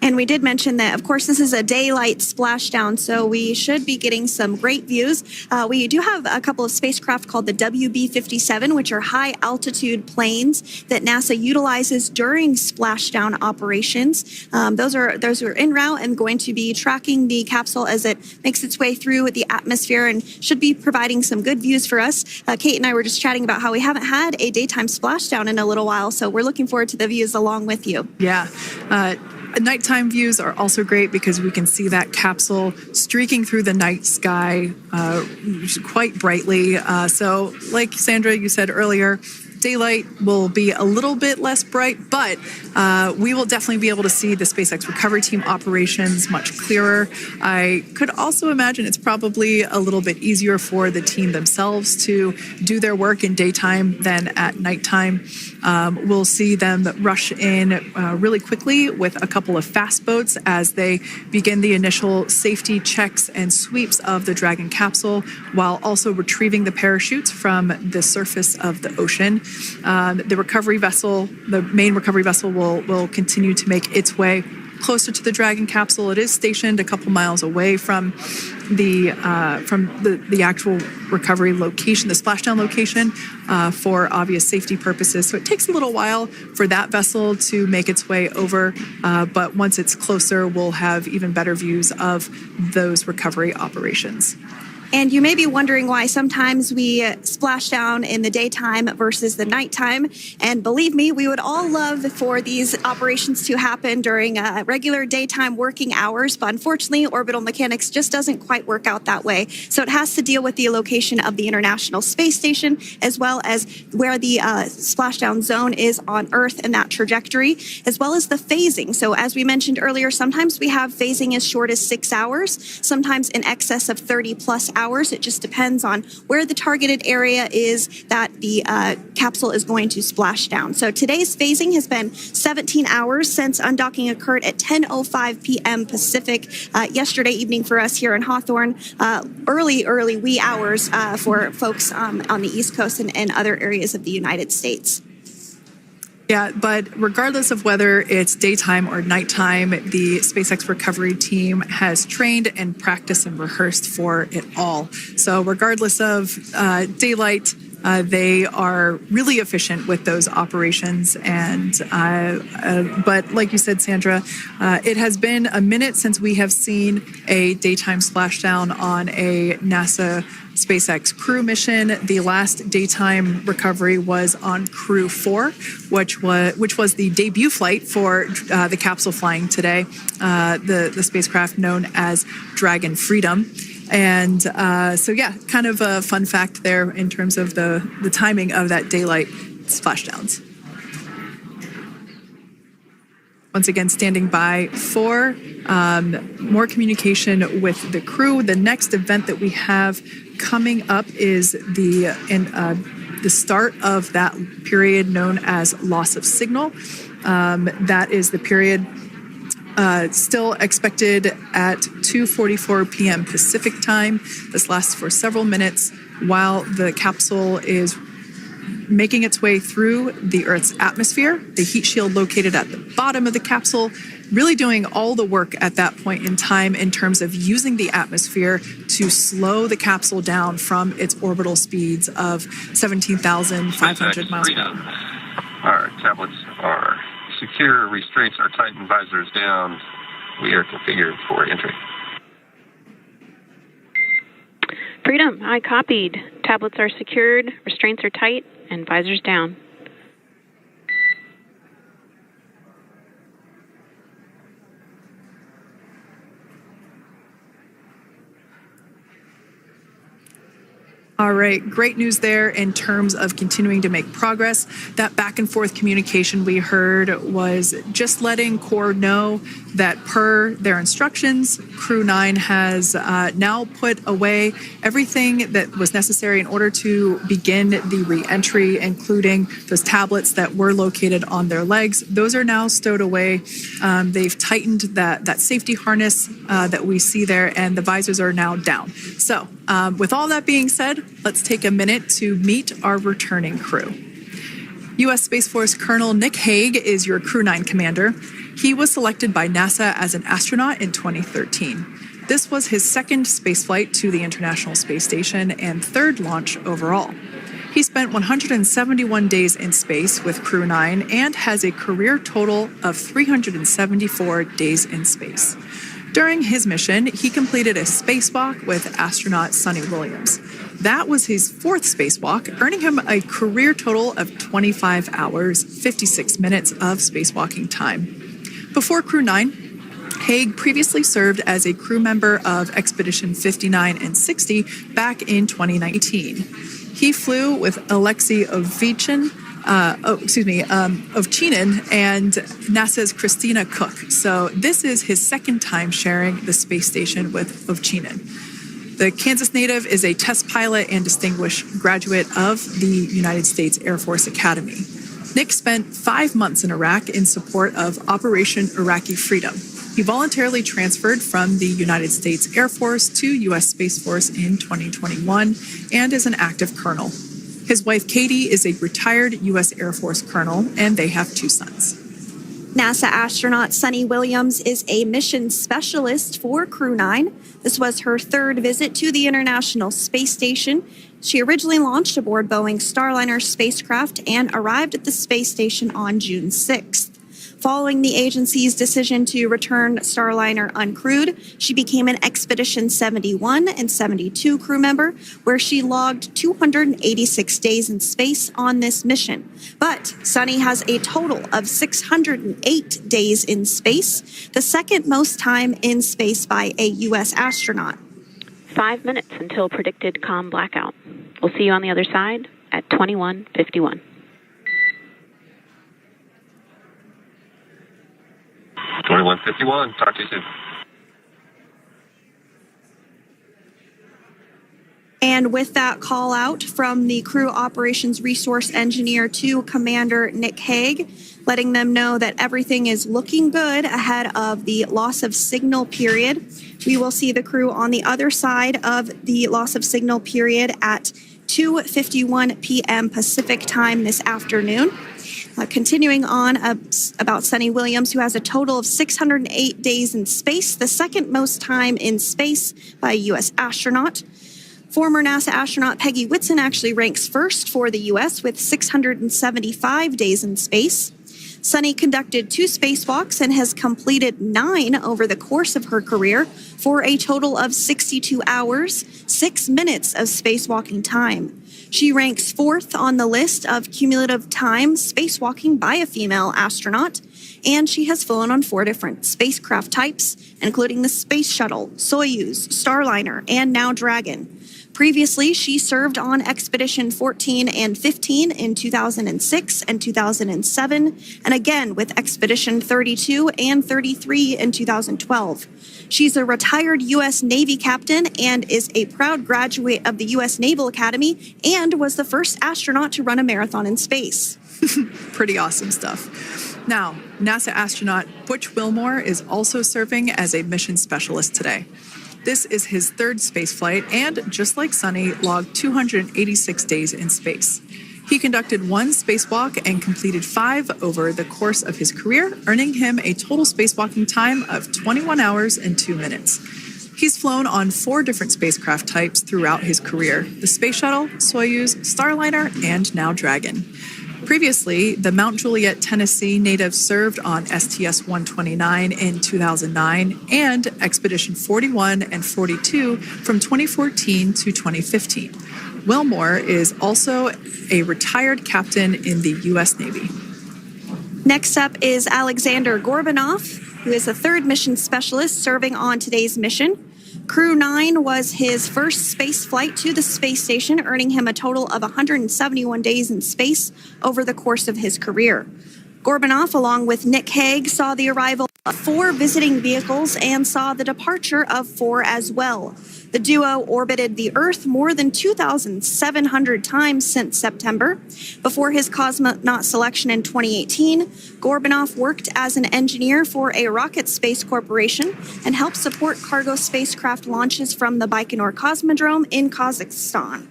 And we did mention that, of course, this is a daylight splashdown, so we should be getting some great views. We do have a couple of spacecraft called the WB-57, which are high-altitude planes that NASA utilizes during splashdown operations. Those are en route and going to be tracking the capsule as it makes its way through the atmosphere and should be providing some good views for us. Kate and I were just chatting about how we haven't had a daytime splashdown in a little while, so we're looking forward to the views along with you. Yeah. Nighttime views are also great because we can see that capsule streaking through the night sky quite brightly. So like Sandra, you said earlier, daylight will be a little bit less bright, but we will definitely be able to see the SpaceX recovery team operations much clearer. I could also imagine it's probably a little bit easier for the team themselves to do their work in daytime than at nighttime. We'll see them rush in really quickly with a couple of fast boats as they begin the initial safety checks and sweeps of the Dragon capsule while also retrieving the parachutes from the surface of the ocean. The recovery vessel, the main recovery vessel, will continue to make its way closer to the Dragon capsule. It is stationed a couple miles away from the actual recovery location, the splashdown location, for obvious safety purposes. So it takes a little while for that vessel to make its way over, but once it's closer, we'll have even better views of those recovery operations. And you may be wondering why sometimes we splash down in the daytime versus the nighttime. And believe me, we would all love for these operations to happen during regular daytime working hours. But unfortunately, orbital mechanics just doesn't quite work out that way. So it has to deal with the location of the International Space Station, as well as where the splashdown zone is on Earth and that trajectory, as well as the phasing. So as we mentioned earlier, sometimes we have phasing as short as 6 hours, sometimes in excess of 30 plus hours. It just depends on where the targeted area is that the capsule is going to splash down. So today's phasing has been 17 hours since undocking occurred at 10:05 p.m. Pacific yesterday evening for us here in Hawthorne. Early wee hours for folks on the East Coast and other areas of the United States. Yeah, but regardless of whether it's daytime or nighttime, the SpaceX recovery team has trained and practiced and rehearsed for it all. So regardless of daylight, they are really efficient with those operations. And but like you said, Sandra, it has been a minute since we have seen a daytime splashdown on a NASA SpaceX crew mission. The last daytime recovery was on Crew-4, which was the debut flight for the capsule flying today, the spacecraft known as Dragon Freedom. And so, yeah, kind of a fun fact there in terms of the timing of that daylight splashdowns. Once again, standing by for more communication with the crew. The next event that we have coming up is the start of that period known as loss of signal. That is the period still expected at 2:44 p.m. Pacific time. This lasts for several minutes while the capsule is making its way through the Earth's atmosphere. The heat shield located at the bottom of the capsule really doing all the work at that point in time in terms of using the atmosphere to slow the capsule down from its orbital speeds of 17,500 miles per hour. Our tablets are secure, restraints are tight, and visors down. We are configured for entry. Freedom, I copied. Tablets are secured, restraints are tight, and visors down. All right, great news there in terms of continuing to make progress. That back and forth communication we heard was just letting Core know that per their instructions, Crew-9 has now put away everything that was necessary in order to begin the re-entry, including those tablets that were located on their legs. Those are now stowed away. They've tightened that safety harness that we see there, and the visors are now down. So with all that being said, let's take a minute to meet our returning crew. U.S. Space Force Colonel Nick Hague is your Crew-9 commander. He was selected by NASA as an astronaut in 2013. This was his second spaceflight to the International Space Station and third launch overall. He spent 171 days in space with Crew-9 and has a career total of 374 days in space. During his mission, he completed a spacewalk with astronaut Suni Williams. That was his fourth spacewalk, earning him a career total of 25 hours, 56 minutes of spacewalking time. Before Crew-9, Hague previously served as a crew member of Expedition 59 and 60 back in 2019. He flew with Alexei Ovchinin and NASA's Christina Cook. So this is his second time sharing the space station with Ovchinin. The Kansas native is a test pilot and distinguished graduate of the United States Air Force Academy. Nick spent 5 months in Iraq in support of Operation Iraqi Freedom. He voluntarily transferred from the United States Air Force to U.S. Space Force in 2021 and is an active colonel. His wife, Katie, is a retired U.S. Air Force colonel, and they have 2 sons. NASA astronaut Suni Williams is a mission specialist for Crew-9. This was her third visit to the International Space Station. She originally launched aboard Boeing Starliner spacecraft and arrived at the space station on June 6th. Following the agency's decision to return Starliner uncrewed, she became an Expedition 71 and 72 crew member, where she logged 286 days in space on this mission. But Suni has a total of 608 days in space, the second most time in space by a U.S. astronaut. 5 minutes until predicted comm blackout. We'll see you on the other side at 21:51. 21:51. Talk to you soon. And with that call out from the crew operations resource engineer to Commander Nick Hague, letting them know that everything is looking good ahead of the loss of signal period. We will see the crew on the other side of the loss of signal period at 2:51 p.m. Pacific time this afternoon. Continuing on about Suni Williams, who has a total of 608 days in space, the second most time in space by a U.S. astronaut. Former NASA astronaut Peggy Whitson actually ranks first for the U.S. with 675 days in space. Suni conducted 2 spacewalks and has completed 9 over the course of her career for a total of 62 hours, 6 minutes of spacewalking time. She ranks 4th on the list of cumulative time spacewalking by a female astronaut, and she has flown on 4 different spacecraft types, including the Space Shuttle, Soyuz, Starliner, and now Dragon. Previously, she served on Expedition 14 and 15 in 2006 and 2007, and again with Expedition 32 and 33 in 2012. She's a retired U.S. Navy captain and is a proud graduate of the U.S. Naval Academy and was the first astronaut to run a marathon in space. Pretty awesome stuff. Now, NASA astronaut Butch Wilmore is also serving as a mission specialist today. This is his 3rd spaceflight and, just like Suni, logged 286 days in space. He conducted 1 spacewalk and completed 5 over the course of his career, earning him a total spacewalking time of 21 hours and 2 minutes. He's flown on 4 different spacecraft types throughout his career: the Space Shuttle, Soyuz, Starliner, and now Dragon. Previously, the Mount Juliet, Tennessee native served on STS-129 in 2009 and Expedition 41 and 42 from 2014 to 2015. Wilmore is also a retired captain in the U.S. Navy. Next up is Aleksandr Gorbunov, who is the 3rd mission specialist serving on today's mission. Crew-9 was his first space flight to the space station, earning him a total of 171 days in space over the course of his career. Gorbunov, along with Nick Hague, saw the arrival of 4 visiting vehicles and saw the departure of 4 as well. The duo orbited the Earth more than 2,700 times since September. Before his cosmonaut selection in 2018, Gorbunov worked as an engineer for a rocket space corporation and helped support cargo spacecraft launches from the Baikonur Cosmodrome in Kazakhstan.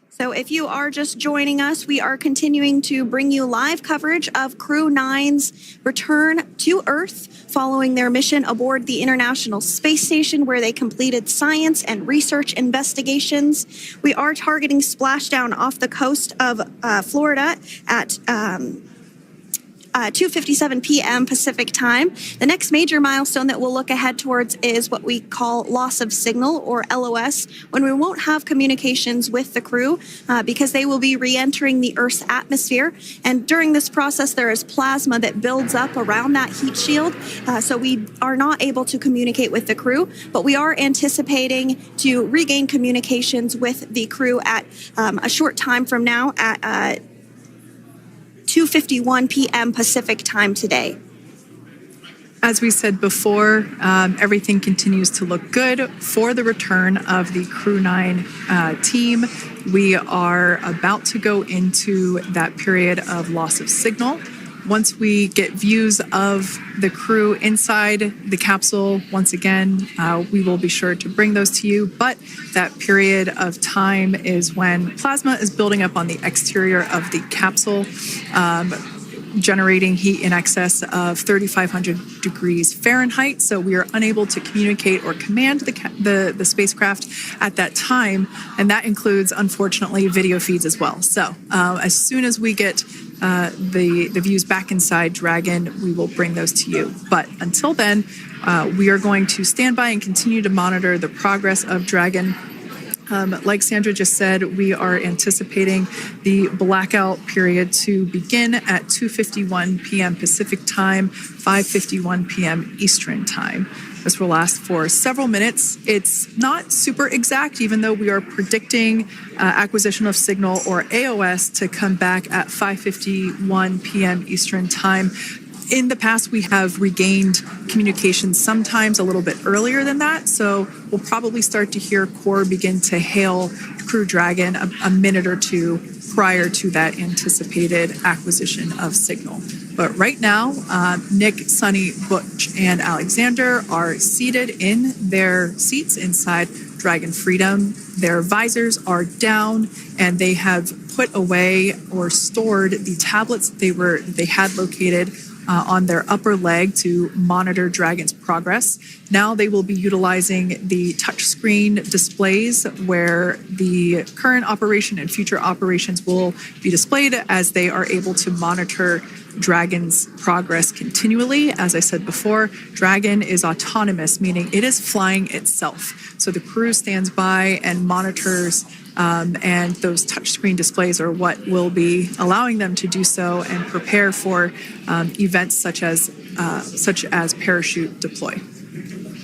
So if you are just joining us, we are continuing to bring you live coverage of Crew-9's return to Earth following their mission aboard the International Space Station, where they completed science and research investigations. We are targeting splashdown off the coast of Florida at 2:57 p.m. Pacific time. The next major milestone that we'll look ahead towards is what we call loss of signal, or LOS, when we won't have communications with the crew because they will be re-entering the Earth's atmosphere. And during this process, there is plasma that builds up around that heat shield, so we are not able to communicate with the crew, but we are anticipating to regain communications with the crew at a short time from now at 2:51 p.m. Pacific time today. As we said before, everything continues to look good for the return of the Crew-9 team. We are about to go into that period of loss of signal. Once we get views of the crew inside the capsule, once again, we will be sure to bring those to you. But that period of time is when plasma is building up on the exterior of the capsule, generating heat in excess of 3,500 degrees Fahrenheit. So we are unable to communicate or command the spacecraft at that time. And that includes, unfortunately, video feeds as well. So as soon as we get the views back inside Dragon, we will bring those to you. But until then, we are going to stand by and continue to monitor the progress of Dragon. Like Sandra just said, we are anticipating the blackout period to begin at 2:51 p.m. Pacific time, 5:51 p.m. Eastern time. This will last for several minutes. It's not super exact, even though we are predicting acquisition of signal, or AOS, to come back at 5:51 p.m. Eastern time. In the past, we have regained communication sometimes a little bit earlier than that, so we'll probably start to hear Core begin to hail Crew Dragon a minute or two prior to that anticipated acquisition of signal. But right now, Nick, Suni, Butch, and Alexander are seated in their seats inside Dragon Freedom. Their visors are down, and they have put away or stored the tablets they had located on their upper leg to monitor Dragon's progress. Now they will be utilizing the touchscreen displays, where the current operation and future operations will be displayed as they are able to monitor Dragon's progress continually. As I said before, Dragon is autonomous, meaning it is flying itself. So the crew stands by and monitors, and those touchscreen displays are what will be allowing them to do so and prepare for events such as parachute deploy.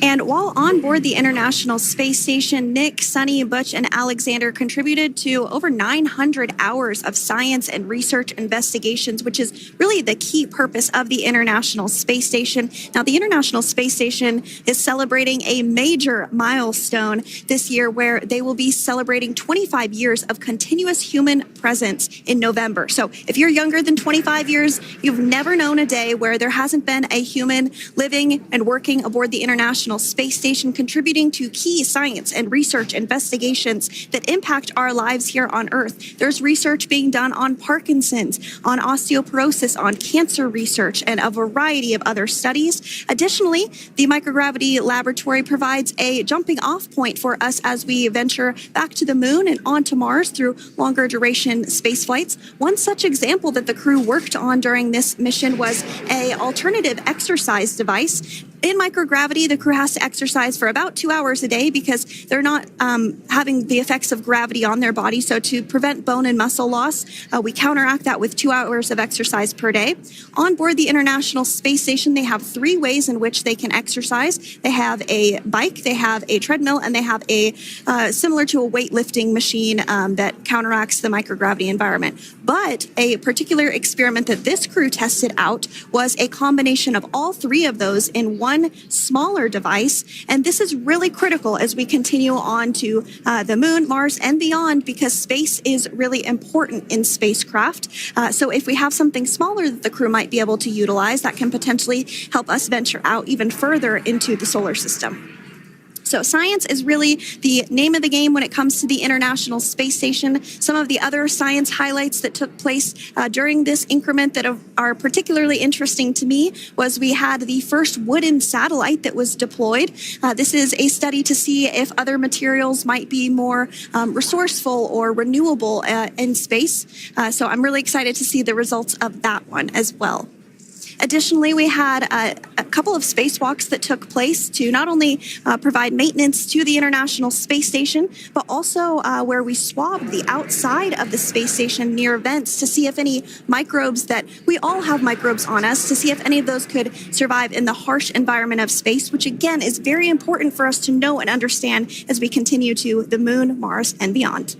And while on board the International Space Station, Nick, Suni, Butch, and Alexander contributed to over 900 hours of science and research investigations, which is really the key purpose of the International Space Station. Now, the International Space Station is celebrating a major milestone this year, where they will be celebrating 25 years of continuous human presence in November. So if you're younger than 25 years, you've never known a day where there hasn't been a human living and working aboard the International International Space Station, contributing to key science and research investigations that impact our lives here on Earth. There's research being done on Parkinson's, on osteoporosis, on cancer research, and a variety of other studies. Additionally, the microgravity laboratory provides a jumping off point for us as we venture back to the moon and onto Mars through longer duration space flights. One such example that the crew worked on during this mission was an alternative exercise device. In microgravity, the crew has to exercise for about 2 hours a day because they're not having the effects of gravity on their body. So to prevent bone and muscle loss, we counteract that with 2 hours of exercise per day. On board the International Space Station, they have 3 ways in which they can exercise. They have a bike, they have a treadmill, and they have a similar to a weightlifting machine that counteracts the microgravity environment. But a particular experiment that this crew tested out was a combination of all 3 of those in one smaller device. And this is really critical as we continue on to the moon, Mars, and beyond, because space is really important in spacecraft. So if we have something smaller that the crew might be able to utilize, that can potentially help us venture out even further into the solar system. So science is really the name of the game when it comes to the International Space Station. Some of the other science highlights that took place during this increment that are particularly interesting to me was we had the first wooden satellite that was deployed. This is a study to see if other materials might be more resourceful or renewable in space. So I'm really excited to see the results of that one as well. Additionally, we had a couple of spacewalks that took place to not only provide maintenance to the International Space Station, but also where we swabbed the outside of the space station near vents to see if any microbes that we all have microbes on us, to see if any of those could survive in the harsh environment of space, which again is very important for us to know and understand as we continue to the moon, Mars, and beyond.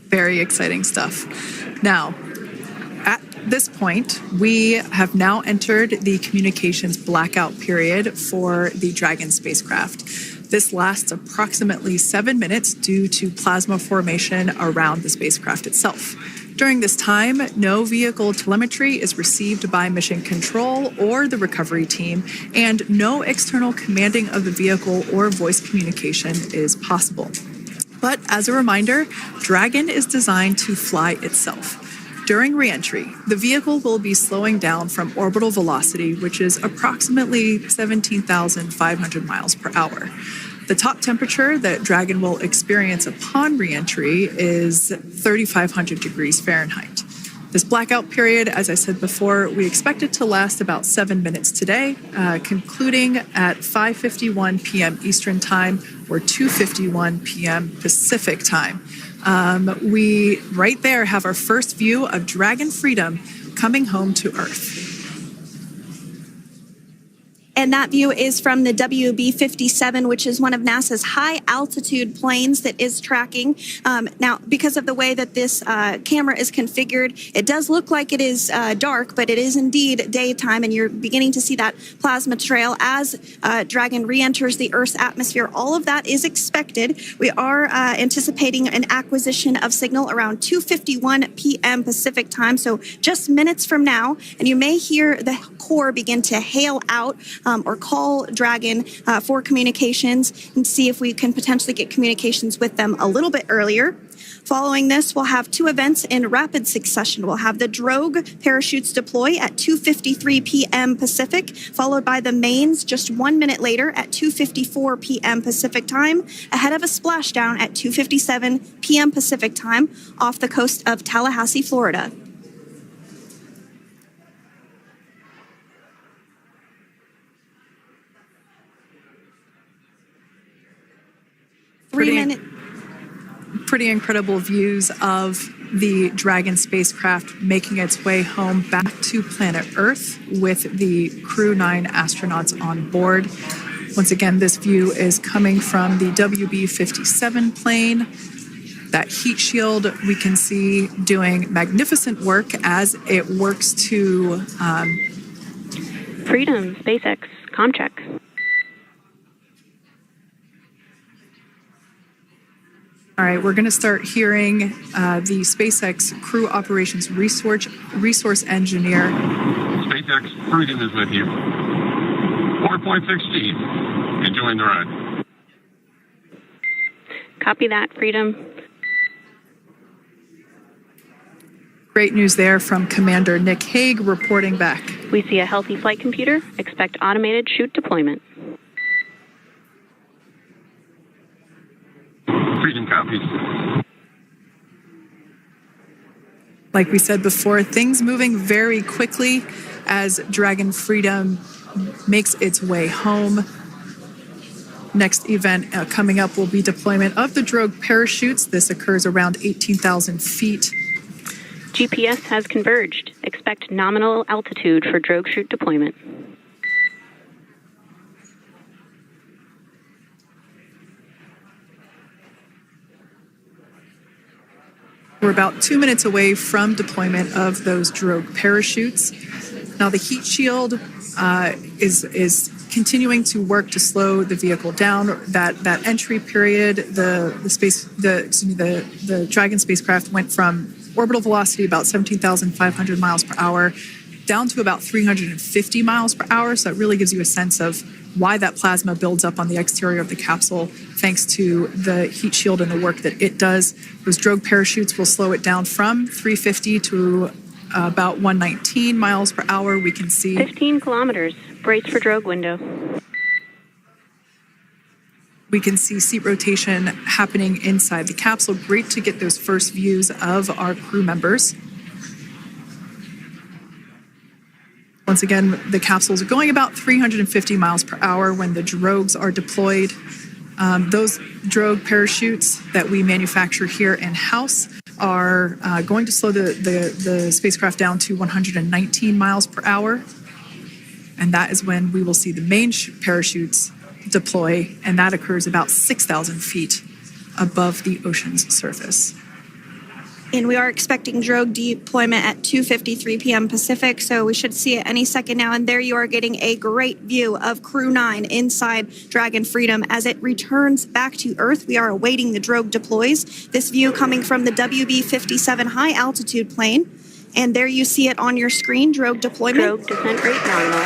Very exciting stuff. Now, at this point, we have now entered the communications blackout period for the Dragon spacecraft. This lasts approximately 7 minutes due to plasma formation around the spacecraft itself. During this time, no vehicle telemetry is received by mission control or the recovery team, and no external commanding of the vehicle or voice communication is possible. But as a reminder, Dragon is designed to fly itself. During re-entry, the vehicle will be slowing down from orbital velocity, which is approximately 17,500 miles per hour. The top temperature that Dragon will experience upon re-entry is 3,500 degrees Fahrenheit. This blackout period, as I said before, we expect it to last about 7 minutes today, concluding at 5:51 p.m. Eastern Time or 2:51 p.m. Pacific Time. We right there have our first view of Dragon Freedom coming home to Earth. And that view is from the WB-57, which is one of NASA's high-altitude planes that is tracking. Now, because of the way that this camera is configured, it does look like it is dark, but it is indeed daytime, and you're beginning to see that plasma trail as Dragon re-enters the Earth's atmosphere. All of that is expected. We are anticipating an acquisition of signal around 2:51 p.m. Pacific Time, so just minutes from now, and you may hear the core begin to hail out or call Dragon for communications and see if we can potentially get communications with them a little bit earlier. Following this, we'll have 2 events in rapid succession. We'll have the drogue parachutes deploy at 2:53 p.m. Pacific, followed by the mains just 1 minute later at 2:54 p.m. Pacific Time, ahead of a splashdown at 2:57 p.m. Pacific Time off the coast of Tallahassee, Florida. Pretty incredible views of the Dragon spacecraft making its way home back to planet Earth with the Crew-9 astronauts on board. Once again, this view is coming from the WB-57 plane. That heat shield we can see doing magnificent work as it works to... Freedom, SpaceX, Comcheck. All right, we're going to start hearing the SpaceX Crew Operations Resource Engineer. SpaceX Freedom is with you. 4.6 feet. Enjoying the ride. Copy that, Freedom. Great news there from Commander Nick Hague reporting back. We see a healthy flight computer. Expect automated chute deployment. Freedom copies. Like we said before, things moving very quickly as Dragon Freedom makes its way home. Next event coming up will be deployment of the drogue parachutes. This occurs around 18,000 feet. GPS has converged. Expect nominal altitude for drogue chute deployment. We're about 2 minutes away from deployment of those drogue parachutes. Now the heat shield is continuing to work to slow the vehicle down. That entry period, the Dragon spacecraft went from orbital velocity about 17,500 miles per hour down to about 350 miles per hour. So it really gives you a sense of why that plasma builds up on the exterior of the capsule, thanks to the heat shield and the work that it does. Those drogue parachutes will slow it down from 350 to about 119 miles per hour. We can see 15 kilometers. Brace for drogue window. We can see seat rotation happening inside the capsule. Great to get those first views of our crew members. Once again, the capsules are going about 350 miles per hour when the drogues are deployed. Those drogue parachutes that we manufacture here in-house are going to slow the spacecraft down to 119 miles per hour. And that is when we will see the main parachutes deploy, and that occurs about 6,000 feet above the ocean's surface. And we are expecting drogue deployment at 2:53 p.m. Pacific, so we should see it any second now. And there you are getting a great view of Crew-9 inside Dragon Freedom as it returns back to Earth. We are awaiting the drogue deploys. This view coming from the WB-57 high-altitude plane. And there you see it on your screen, drogue deployment. Drogue descent rate nominal.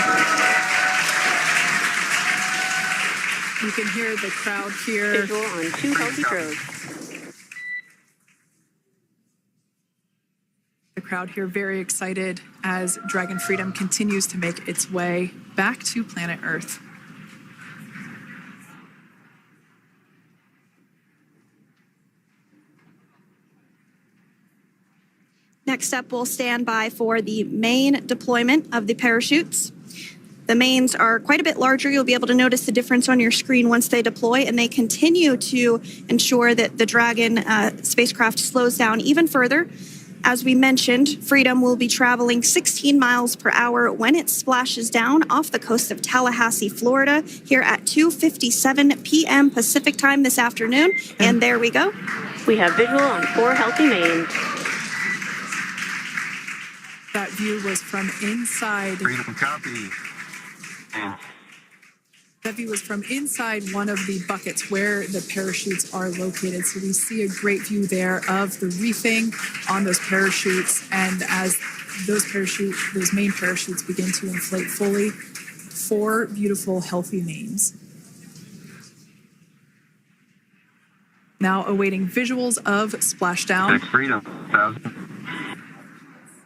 You can hear the crowd here. Visual on 2 healthy drogues. The crowd here very excited as Dragon Freedom continues to make its way back to planet Earth. Next up, we'll stand by for the main deployment of the parachutes. The mains are quite a bit larger. You'll be able to notice the difference on your screen once they deploy, and they continue to ensure that the Dragon spacecraft slows down even further. As we mentioned, Freedom will be traveling 16 miles per hour when it splashes down off the coast of Tallahassee, Florida, here at 2:57 p.m. Pacific time this afternoon. And there we go. We have visual on 4 healthy mains. That view was from inside. Freedom copy. That view was from inside one of the buckets where the parachutes are located. So we see a great view there of the reefing on those parachutes. And as those main parachutes begin to inflate fully, 4 beautiful, healthy mains. Now awaiting visuals of splashdown. Freedom, 1,000.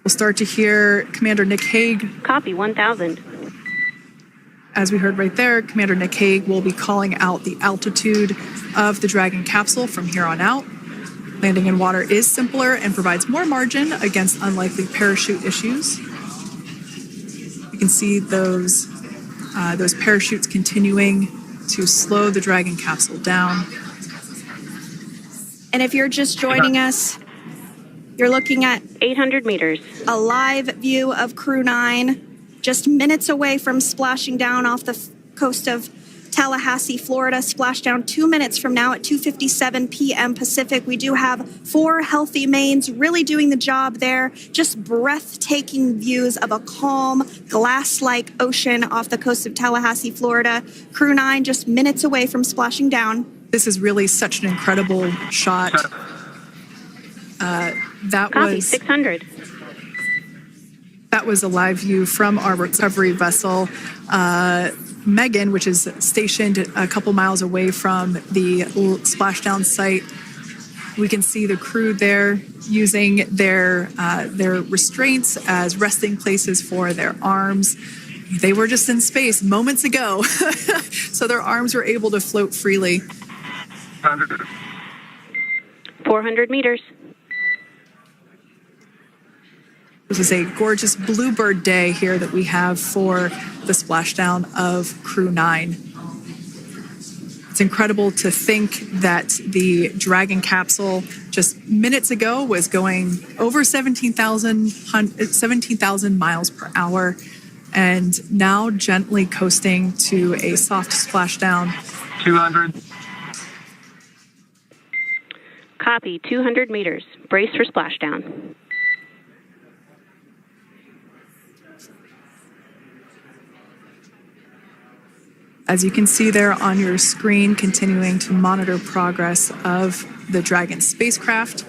We'll start to hear Commander Nick Hague. Copy 1,000. As we heard right there, Commander Nick Hague will be calling out the altitude of the Dragon capsule from here on out. Landing in water is simpler and provides more margin against unlikely parachute issues. You can see those parachutes continuing to slow the Dragon capsule down. And if you're just joining us, you're looking at 800 meters. a live view of Crew-9, just minutes away from splashing down off the coast of Tallahassee, Florida. Splash down 2 minutes from now at 2:57 p.m. Pacific. We do have 4 healthy mains really doing the job there. Just breathtaking views of a calm, glass-like ocean off the coast of Tallahassee, Florida. Crew-9 just minutes away from splashing down. This is really such an incredible shot. Copy 600. That was a live view from our recovery vessel. Megan, which is stationed a couple miles away from the splashdown site. We can see the crew there using their restraints as resting places for their arms. They were just in space moments ago, so their arms were able to float freely. 400 meters. This is a gorgeous bluebird day here that we have for the splashdown of Crew-9. It's incredible to think that the Dragon capsule just minutes ago was going over 17,000 miles per hour and now gently coasting to a soft splashdown. 200. Copy, 200 meters. Brace for splashdown. As you can see there on your screen, continuing to monitor progress of the Dragon spacecraft.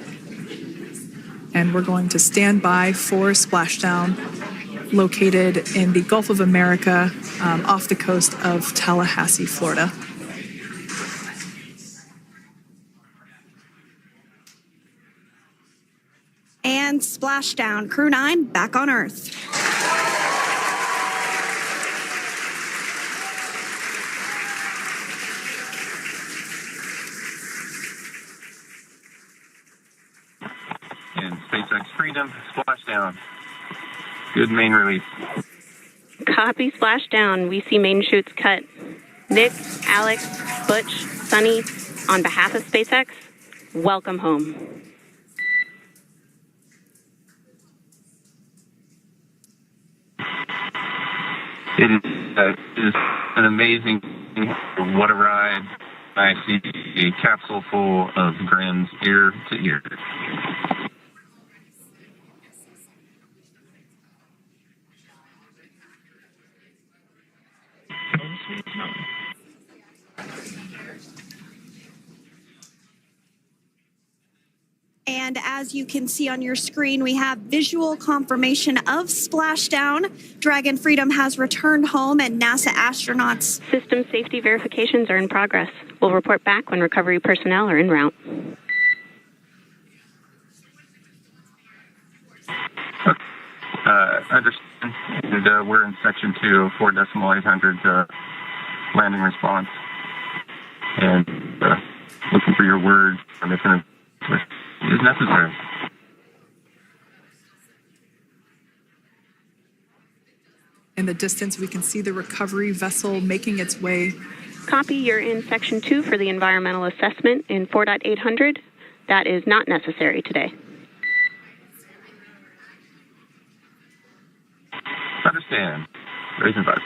And we're going to stand by for splashdown located in the Gulf of America off the coast of Tallahassee, Florida. And splashdown, Crew-9 back on Earth. And SpaceX Freedom, splashdown. Good main release. Copy, splashdown. We see main chutes cut. Nick, Alex, Butch, Suni, on behalf of SpaceX, welcome home. It is an amazing, what a ride. I see a capsule full of grins ear to ear. And as you can see on your screen, we have visual confirmation of splashdown. Dragon Freedom has returned home and NASA astronauts. System safety verifications are in progress. We'll report back when recovery personnel are en route. Understand. And, we're in section 2 of 4.800 landing response. And looking for your words on if it is necessary. In the distance, we can see the recovery vessel making its way. Copy, you're in section 2 for the environmental assessment in 4.800. That is not necessary today. Understand. Raising button.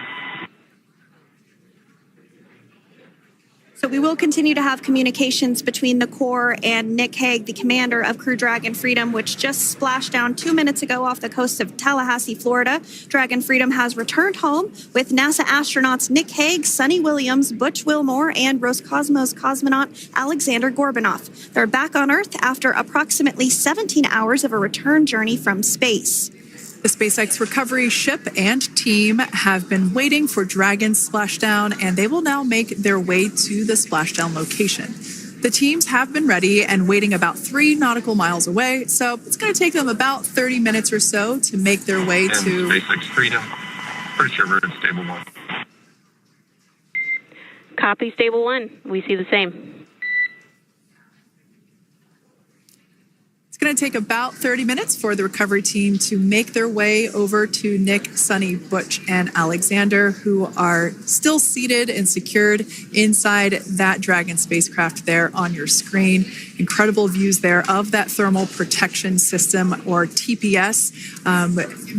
So we will continue to have communications between the Corps and Nick Hague, the commander of Crew Dragon Freedom, which just splashed down 2 minutes ago off the coast of Tallahassee, Florida. Dragon Freedom has returned home with NASA astronauts Nick Hague, Suni Williams, Butch Wilmore, and Roscosmos cosmonaut Aleksandr Gorbunov. They're back on Earth after approximately 17 hours of a return journey from space. The SpaceX recovery ship and team have been waiting for Dragon's splashdown, and they will now make their way to the splashdown location. The teams have been ready and waiting about 3 nautical miles away, so it's going to take them about 30 minutes or so to make their way and to SpaceX Freedom. Pretty sure we're in stable 1. Copy, stable 1. We see the same. It's going to take about 30 minutes for the recovery team to make their way over to Nick, Suni, Butch, and Alexander, who are still seated and secured inside that Dragon spacecraft there on your screen. Incredible views there of that thermal protection system, or TPS.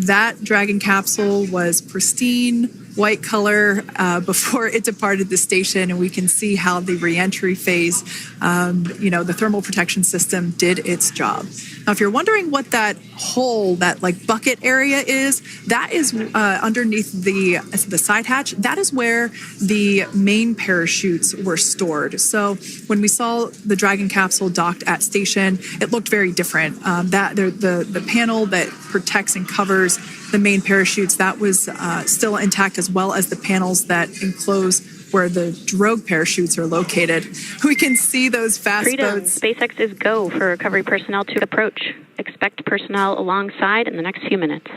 That Dragon capsule was pristine, white color before it departed the station, and we can see how the reentry phase, the thermal protection system did its job. Now, if you're wondering what that hole, that like bucket area is, that is underneath the side hatch. That is where the main parachutes were stored. So when we saw the Dragon capsule docked at station, it looked very different. The panel that protects and covers the main parachutes, that was still intact, as well as the panels that enclose where the drogue parachutes are located. We can see those fast Freedom. boats. SpaceX is go for recovery personnel to approach. Expect personnel alongside in the next few minutes.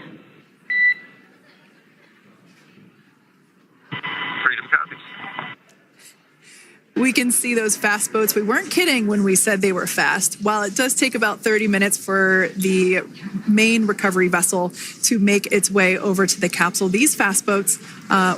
Freedom copies. We can see those fast boats. We weren't kidding when we said they were fast. While it does take about 30 minutes for the main recovery vessel to make its way over to the capsule, these fast boats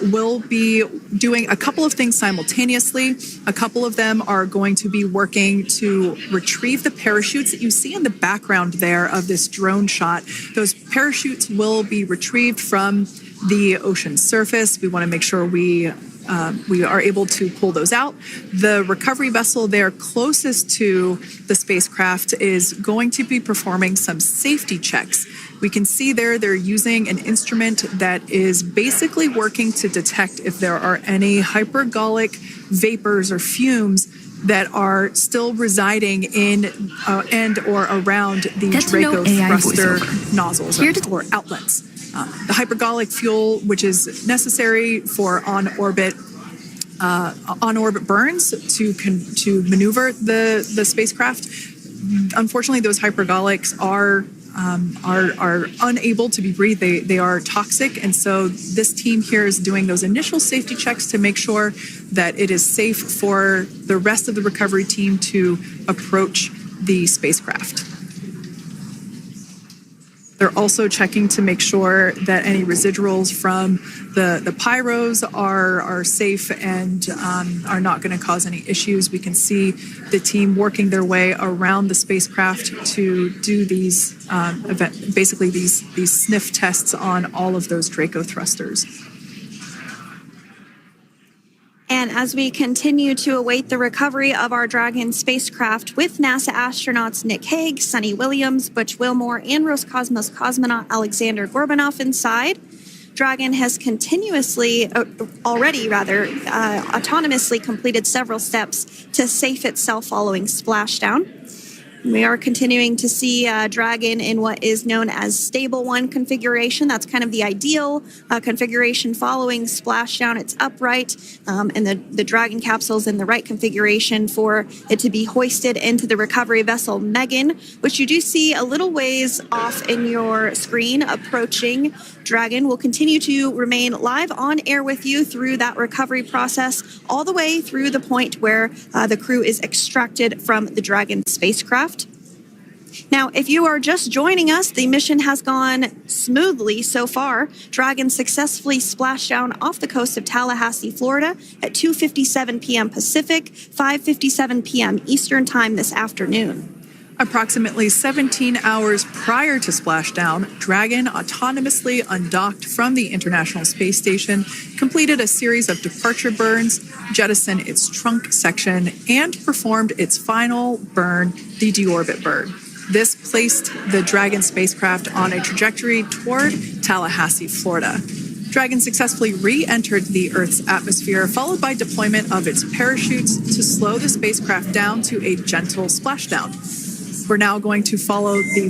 will be doing a couple of things simultaneously. A couple of them are going to be working to retrieve the parachutes that you see in the background there of this drone shot. Those parachutes will be retrieved from the ocean surface. We want to make sure we are able to pull those out. The recovery vessel there closest to the spacecraft is going to be performing some safety checks. We can see there they're using an instrument that is basically working to detect if there are any hypergolic vapors or fumes that are still residing in and or around the Draco thruster nozzles or outlets. The hypergolic fuel, which is necessary for on-orbit burns to maneuver the spacecraft. Unfortunately, those hypergolics are unable to be breathed. They are toxic, and so this team here is doing those initial safety checks to make sure that it is safe for the rest of the recovery team to approach the spacecraft. They're also checking to make sure that any residuals from the pyros are safe and are not going to cause any issues. We can see the team working their way around the spacecraft to do these basically these sniff tests on all of those Draco thrusters. And as we continue to await the recovery of our Dragon spacecraft with NASA astronauts Nick Hague, Suni Williams, Butch Wilmore, and Roscosmos cosmonaut Aleksandr Gorbunov inside, Dragon has autonomously completed several steps to safe itself following splashdown. We are continuing to see Dragon in what is known as stable 1 configuration. That's kind of the ideal configuration following splashdown. It's upright, and the Dragon capsule is in the right configuration for it to be hoisted into the recovery vessel Megan, which you do see a little ways off in your screen approaching. Dragon will continue to remain live on air with you through that recovery process, all the way through the point where the crew is extracted from the Dragon spacecraft. Now, if you are just joining us, the mission has gone smoothly so far. Dragon successfully splashed down off the coast of Tallahassee, Florida at 2:57 p.m. Pacific, 5:57 p.m. Eastern Time this afternoon. Approximately 17 hours prior to splashdown, Dragon autonomously undocked from the International Space Station, completed a series of departure burns, jettisoned its trunk section, and performed its final burn, the deorbit burn. This placed the Dragon spacecraft on a trajectory toward Tallahassee, Florida. Dragon successfully re-entered the Earth's atmosphere, followed by deployment of its parachutes to slow the spacecraft down to a gentle splashdown. We're now going to follow the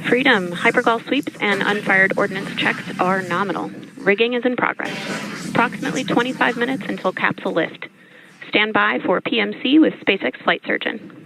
Freedom. Hypergol sweeps and unfired ordnance checks are nominal. Rigging is in progress. Approximately 25 minutes until capsule lift. Stand by for PMC with SpaceX flight surgeon.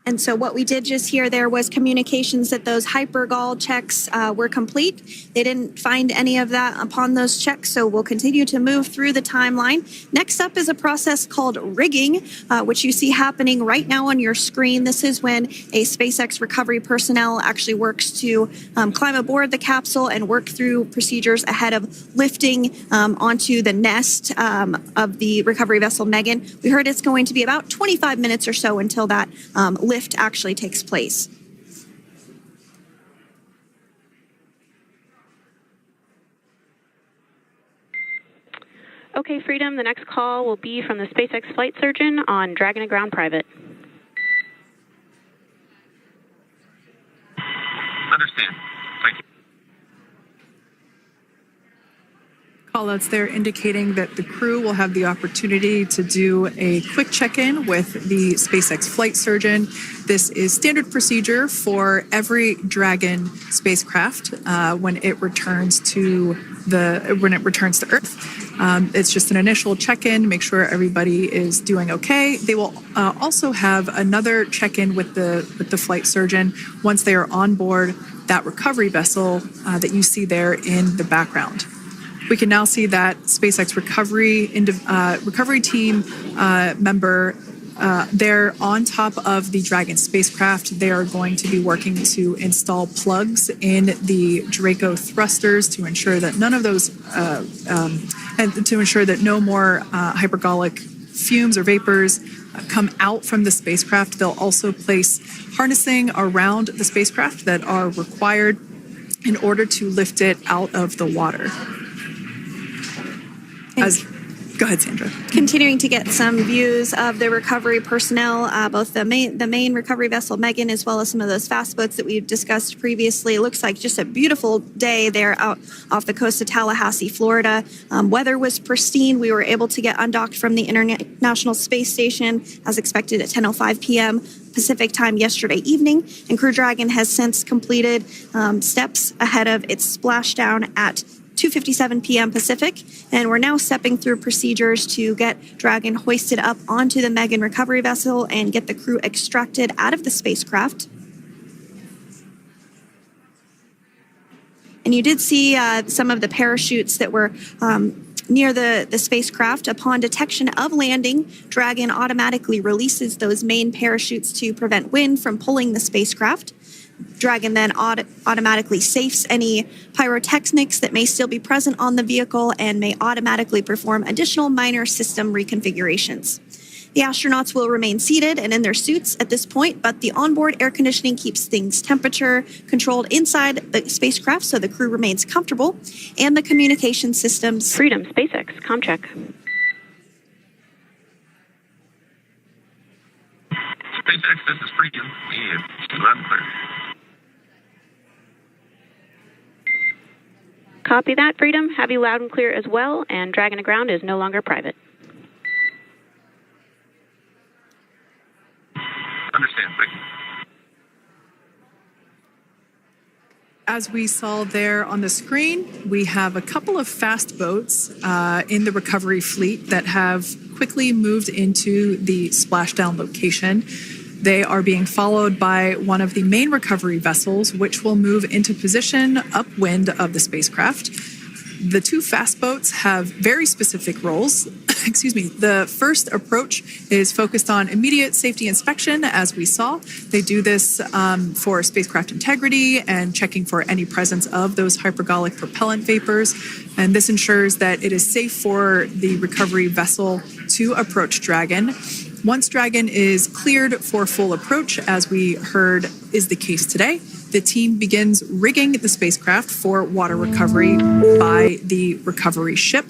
And so what we did just hear there was communications that those hypergol checks were complete. They didn't find any of that upon those checks, so we'll continue to move through the timeline. Next up is a process called rigging, which you see happening right now on your screen. This is when a SpaceX recovery personnel actually works to climb aboard the capsule and work through procedures ahead of lifting onto the nest of the recovery vessel Megan. We heard it's going to be about 25 minutes or so until that lift actually takes place. Okay, Freedom, the next call will be from the SpaceX flight surgeon on Dragon and Ground Private. Understand. Thank you. Callouts there indicating that the crew will have the opportunity to do a quick check-in with the SpaceX flight surgeon. This is standard procedure for every Dragon spacecraft when it returns to Earth. It's just an initial check-in, make sure everybody is doing okay. They will also have another check-in with the flight surgeon once they are on board that recovery vessel that you see there in the background. We can now see that SpaceX recovery team member they're on top of the Dragon spacecraft. They are going to be working to install plugs in the Draco thrusters to ensure that none of those and to ensure that no more hypergolic fumes or vapors come out from the spacecraft. They'll also place harnessing around the spacecraft that are required in order to lift it out of the water. Go ahead, Sandra. Continuing to get some views of the recovery personnel, both the main recovery vessel, Megan, as well as some of those fast boats that we've discussed previously. It looks like just a beautiful day there out off the coast of Tallahassee, Florida. Weather was pristine. We were able to get undocked from the International Space Station as expected at 10:05 p.m. Pacific time yesterday evening, and Crew Dragon has since completed steps ahead of its splashdown at 2:57 p.m. Pacific, and we're now stepping through procedures to get Dragon hoisted up onto the Megan recovery vessel and get the crew extracted out of the spacecraft. And you did see some of the parachutes that were near the spacecraft. Upon detection of landing, Dragon automatically releases those main parachutes to prevent wind from pulling the spacecraft. Dragon then automatically safes any pyrotechnics that may still be present on the vehicle and may automatically perform additional minor system reconfigurations. The astronauts will remain seated and in their suits at this point, but the onboard air conditioning keeps things temperature controlled inside the spacecraft so the crew remains comfortable, and the communication systems. Freedom, SpaceX, ComCheck. SpaceX, this is Freedom. We loud and clear. Copy that, Freedom. Have you loud and clear as well, and Dragon to ground is no longer private. Understand, thank you. As we saw there on the screen, we have a couple of fast boats in the recovery fleet that have quickly moved into the splashdown location. They are being followed by one of the main recovery vessels, which will move into position upwind of the spacecraft. The two fast boats have very specific roles. Excuse me. The first approach is focused on immediate safety inspection, as we saw. They do this for spacecraft integrity and checking for any presence of those hypergolic propellant vapors. And this ensures that it is safe for the recovery vessel to approach Dragon. Once Dragon is cleared for full approach, as we heard is the case today, the team begins rigging the spacecraft for water recovery by the recovery ship.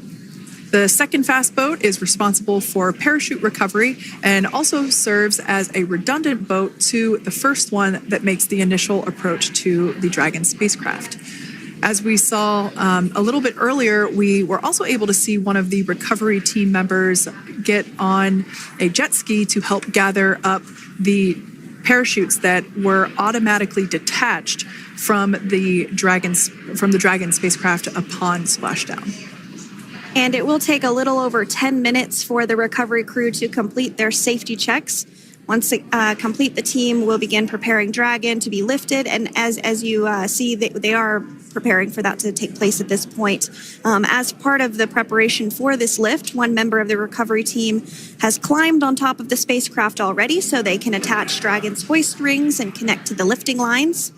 The second fast boat is responsible for parachute recovery and also serves as a redundant boat to the first one that makes the initial approach to the Dragon spacecraft. As we saw a little bit earlier, we were also able to see one of the recovery team members get on a jet ski to help gather up the parachutes that were automatically detached from the Dragon spacecraft upon splashdown. And it will take a little over 10 minutes for the recovery crew to complete their safety checks. Once they complete, the team will begin preparing Dragon to be lifted. And as you see, they are preparing for that to take place at this point. As part of the preparation for this lift, one member of the recovery team has climbed on top of the spacecraft already so they can attach Dragon's hoist rings and connect to the lifting lines.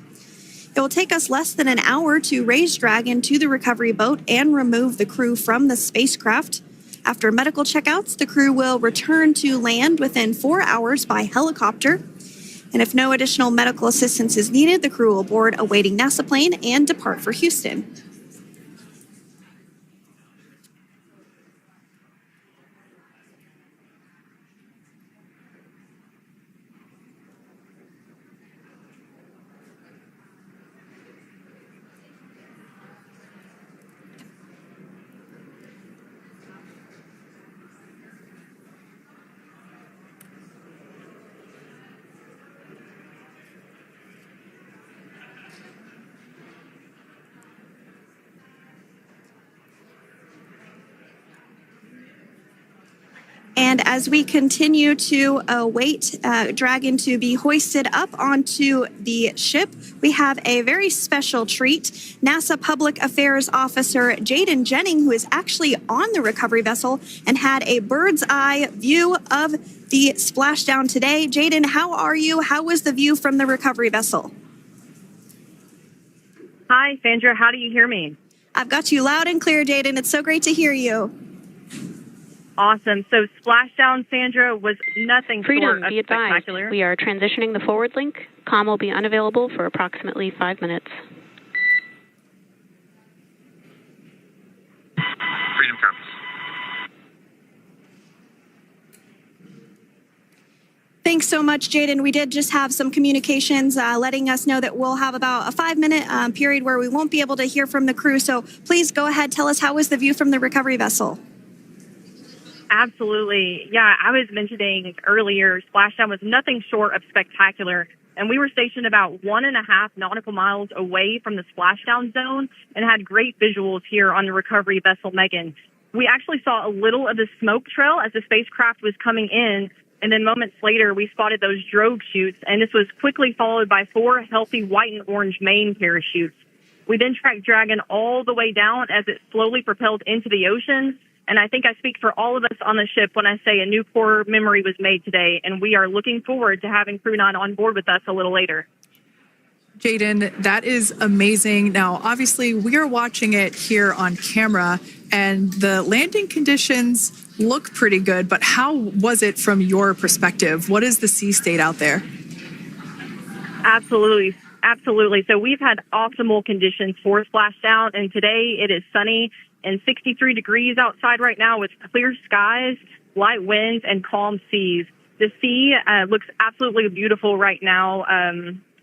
It will take us less than an hour to raise Dragon to the recovery boat and remove the crew from the spacecraft. After medical checkouts, the crew will return to land within 4 hours by helicopter. And if no additional medical assistance is needed, the crew will board a waiting NASA plane and depart for Houston. And as we continue to await Dragon to be hoisted up onto the ship, we have a very special treat. NASA Public Affairs Officer Jaden Jennings, who is actually on the recovery vessel and had a bird's eye view of the splashdown today. Jaden, how are you? How was the view from the recovery vessel? Hi, Sandra. How do you hear me? I've got you loud and clear, Jaden. It's so great to hear you. Awesome. So splashdown, Sandra, was nothing short of be advised, spectacular. we are transitioning the forward link. Comm will be unavailable for approximately 5 minutes. Freedom comes. Thanks so much, Jaden. We did just have some communications letting us know that we'll have about a 5-minute period where we won't be able to hear from the crew. So please go ahead, tell us, how was the view from the recovery vessel? Absolutely. Yeah, I was mentioning earlier, splashdown was nothing short of spectacular. And we were stationed about 1.5 nautical miles away from the splashdown zone and had great visuals here on the recovery vessel Megan. We actually saw a little of the smoke trail as the spacecraft was coming in. And then moments later, we spotted those drogue chutes, and this was quickly followed by 4 healthy white and orange main parachutes. We then tracked Dragon all the way down as it slowly propelled into the ocean. And I think I speak for all of us on the ship when I say a new core memory was made today, and we are looking forward to having Crew-9 on board with us a little later. Jaden, that is amazing. Now, obviously, we are watching it here on camera, and the landing conditions look pretty good, but how was it from your perspective? What is the sea state out there? Absolutely. Absolutely. So we've had optimal conditions for splashdown, and today it is sunny and 63 degrees outside right now with clear skies, light winds, and calm seas. The sea looks absolutely beautiful right now,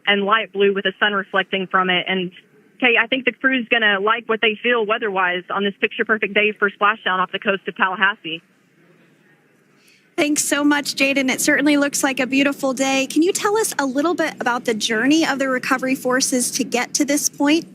and light blue with the sun reflecting from it. And Kate, I think the crew's going to like what they feel weather-wise on this picture-perfect day for splashdown off the coast of Tallahassee. Thanks so much, Jaden. It certainly looks like a beautiful day. Can you tell us a little bit about the journey of the recovery forces to get to this point?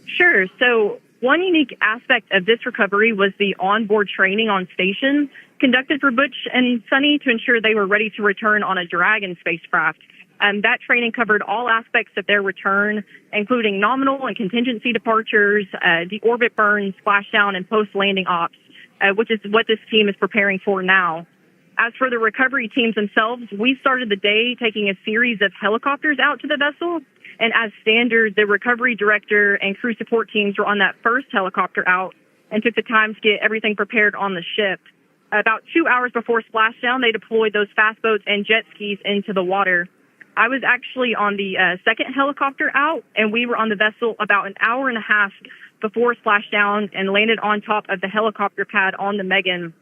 Sure. So one unique aspect of this recovery was the onboard training on station conducted for Butch and Suni to ensure they were ready to return on a Dragon spacecraft. That training covered all aspects of their return, including nominal and contingency departures, deorbit burn, splashdown, and post-landing ops, which is what this team is preparing for now. As for the recovery teams themselves, we started the day taking a series of helicopters out to the vessel. And as standard, the recovery director and crew support teams were on that first helicopter out and took the time to get everything prepared on the ship. About 2 hours before splashdown, they deployed those fast boats and jet skis into the water. I was actually on the second helicopter out, and we were on the vessel about an hour and a half before splashdown and landed on top of the helicopter pad on the Megan.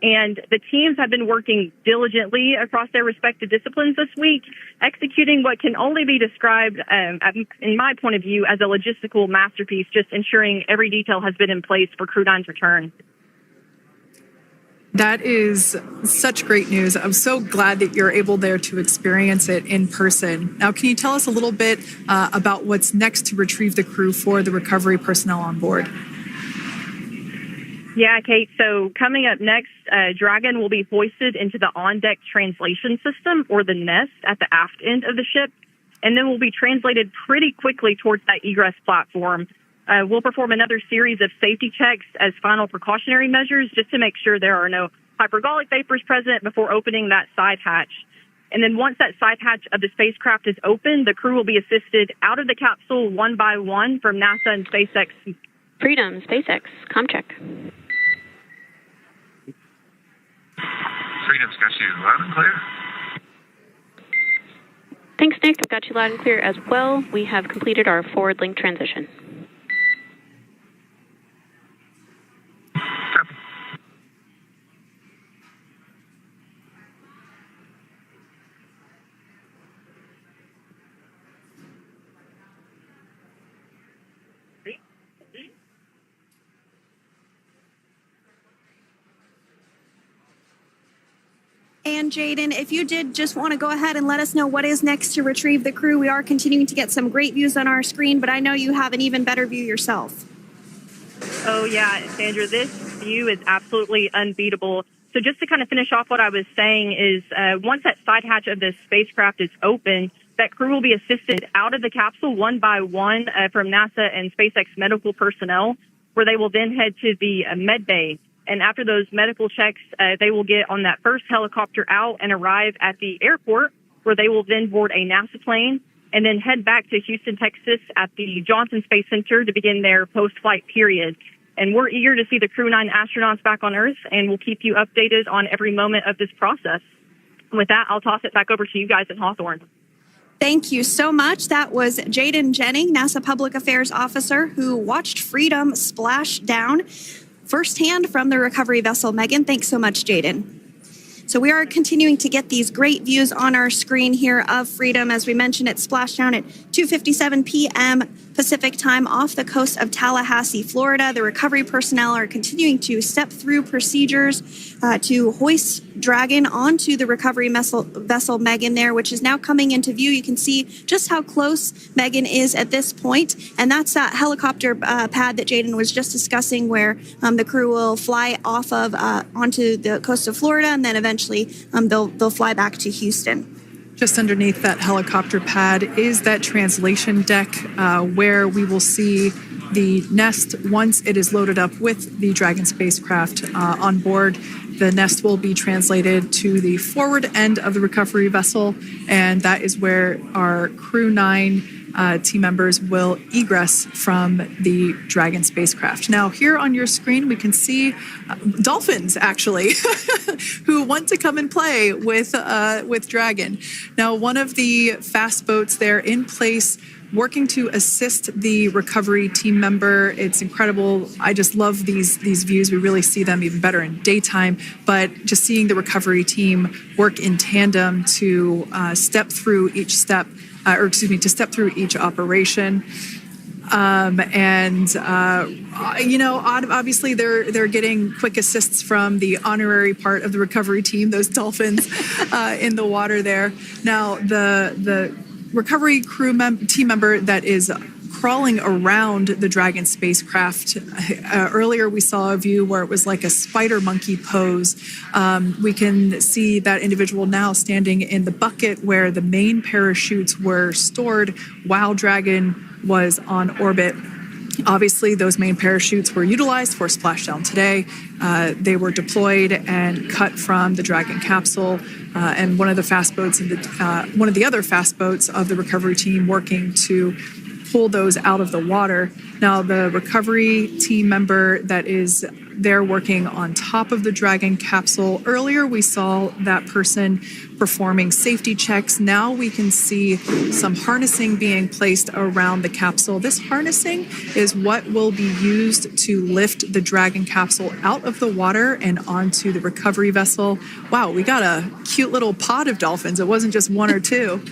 And the teams have been working diligently across their respective disciplines this week, executing what can only be described, in my point of view, as a logistical masterpiece, just ensuring every detail has been in place for Crew-9's return. That is such great news. I'm so glad that you're able there to experience it in person. Now, can you tell us a little bit about what's next to retrieve the crew for the recovery personnel on board? Yeah, Kate. So coming up next, Dragon will be hoisted into the on-deck translation system, or the nest, at the aft end of the ship, and then will be translated pretty quickly towards that egress platform. We'll perform another series of safety checks as final precautionary measures just to make sure there are no hypergolic vapors present before opening that side hatch. And then once that side hatch of the spacecraft is open, the crew will be assisted out of the capsule one by one from NASA and SpaceX. Freedom, SpaceX, comm check. Freedom's got you loud and clear. Thanks, Nick. I've got you loud and clear as well. We have completed our forward link transition. Copy. And Jaden, if you did just want to go ahead and let us know what is next to retrieve the crew, we are continuing to get some great views on our screen, but I know you have an even better view yourself. Oh, yeah, Sandra, this view is absolutely unbeatable. So just to kind of finish off what I was saying is once that side hatch of the spacecraft is open, that crew will be assisted out of the capsule one by one from NASA and SpaceX medical personnel, where they will then head to the med bay. And after those medical checks, they will get on that first helicopter out and arrive at the airport, where they will then board a NASA plane and then head back to Houston, Texas at the Johnson Space Center to begin their post-flight period. And we're eager to see the Crew-9 astronauts back on Earth, and we'll keep you updated on every moment of this process. With that, I'll toss it back over to you guys at Hawthorne. Thank you so much. That was Jaden Jennings, NASA Public Affairs Officer, who watched Freedom splash down firsthand from the recovery vessel Megan. Thanks so much, Jaden. So we are continuing to get these great views on our screen here of Freedom. As we mentioned, it splashed down at 2:57 p.m. Pacific time off the coast of Tallahassee, Florida. The recovery personnel are continuing to step through procedures to hoist Dragon onto the recovery vessel Megan there, which is now coming into view. You can see just how close Megan is at this point. And that's that helicopter pad that Jaden was just discussing, where the crew will fly off of onto the coast of Florida, and then eventually they'll fly back to Houston. Just underneath that helicopter pad is that translation deck where we will see the nest once it is loaded up with the Dragon spacecraft on board. The nest will be translated to the forward end of the recovery vessel, and that is where our Crew-9 team members will egress from the Dragon spacecraft. Now, here on your screen, we can see dolphins, actually, who want to come and play with Dragon. Now, one of the fast boats there in place, working to assist the recovery team member. It's incredible. I just love these views. We really see them even better in daytime, but just seeing the recovery team work in tandem to step through each step, to step through each operation. Obviously they're getting quick assists from the honorary part of the recovery team, those dolphins in the water there. Now, the recovery team member that is crawling around the Dragon spacecraft. Earlier, we saw a view where it was like a spider monkey pose. We can see that individual now standing in the bucket where the main parachutes were stored while Dragon was on orbit. Obviously, those main parachutes were utilized for splashdown today. They were deployed and cut from the Dragon capsule, and one of the other fast boats of the recovery team working to pull those out of the water. Now, the recovery team member that is there working on top of the Dragon capsule. Earlier, we saw that person performing safety checks. Now we can see some harnessing being placed around the capsule. This harnessing is what will be used to lift the Dragon capsule out of the water and onto the recovery vessel. Wow, we got a cute little pod of dolphins. It wasn't just one or two.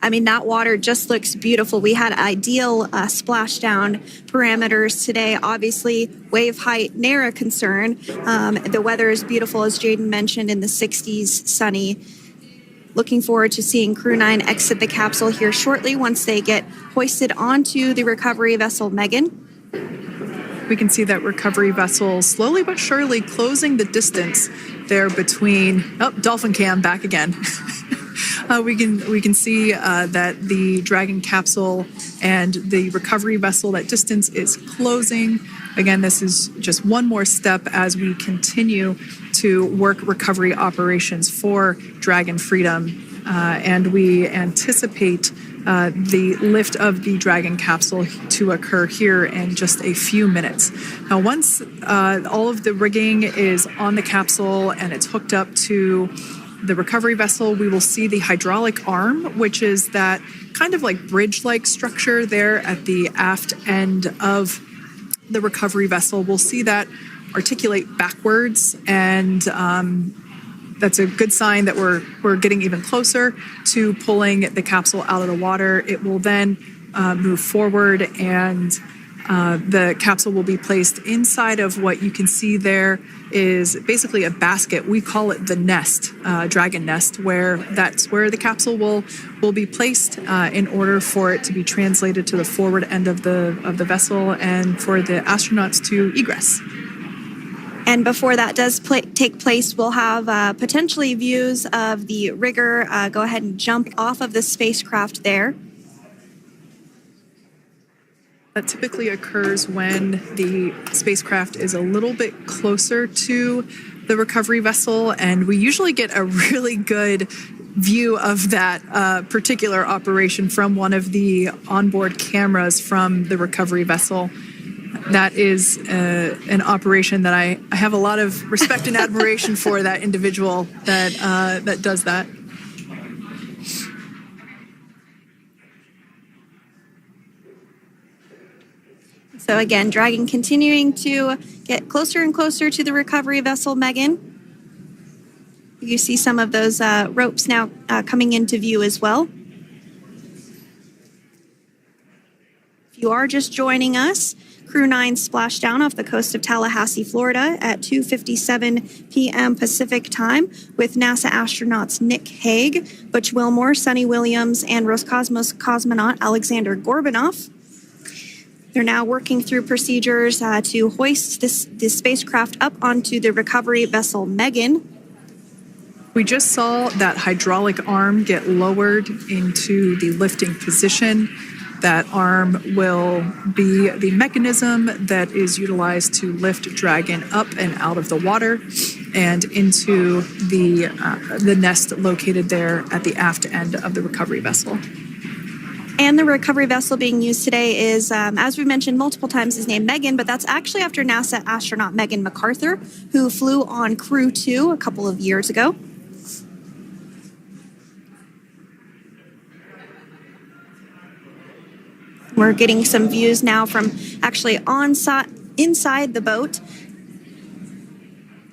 I mean, that water just looks beautiful. We had ideal splashdown parameters today. Obviously, wave height, ne'er a concern. The weather is beautiful, as Jaden mentioned, in the 60s, sunny. Looking forward to seeing Crew-9 exit the capsule here shortly once they get hoisted onto the recovery vessel Megan. We can see that recovery vessel slowly but surely closing the distance there between... Oh, dolphin cam back again. We can see that the Dragon capsule and the recovery vessel, that distance is closing. Again, this is just one more step as we continue to work recovery operations for Dragon Freedom. And we anticipate the lift of the Dragon capsule to occur here in just a few minutes. Now, once all of the rigging is on the capsule and it's hooked up to the recovery vessel, we will see the hydraulic arm, which is that kind of like bridge-like structure there at the aft end of the recovery vessel. We'll see that articulate backwards, and that's a good sign that we're getting even closer to pulling the capsule out of the water. It will then move forward and The capsule will be placed inside of what you can see there is basically a basket. We call it the nest, Dragon nest, that's where the capsule will be placed in order for it to be translated to the forward end of the vessel and for the astronauts to egress. And before that does take place, we'll have potentially views of the rigger go ahead and jump off of the spacecraft there. That typically occurs when the spacecraft is a little bit closer to the recovery vessel, and we usually get a really good view of that particular operation from one of the onboard cameras from the recovery vessel. That is an operation that I have a lot of respect and admiration for, that individual that does that. So again, Dragon continuing to get closer and closer to the recovery vessel, Megan. You see some of those ropes now coming into view as well. If you are just joining us, Crew-9 splashed down off the coast of Tallahassee, Florida at 2:57 p.m. Pacific time with NASA astronauts Nick Hague, Butch Wilmore, Suni Williams, and Roscosmos cosmonaut Aleksandr Gorbunov. They're now working through procedures to hoist this spacecraft up onto the recovery vessel Megan. We just saw that hydraulic arm get lowered into the lifting position. That arm will be the mechanism that is utilized to lift Dragon up and out of the water and into the nest located there at the aft end of the recovery vessel. And the recovery vessel being used today is, as we mentioned multiple times, is named Megan, but that's actually after NASA astronaut Megan MacArthur, who flew on Crew-2 a couple of years ago. We're getting some views now from actually inside the boat.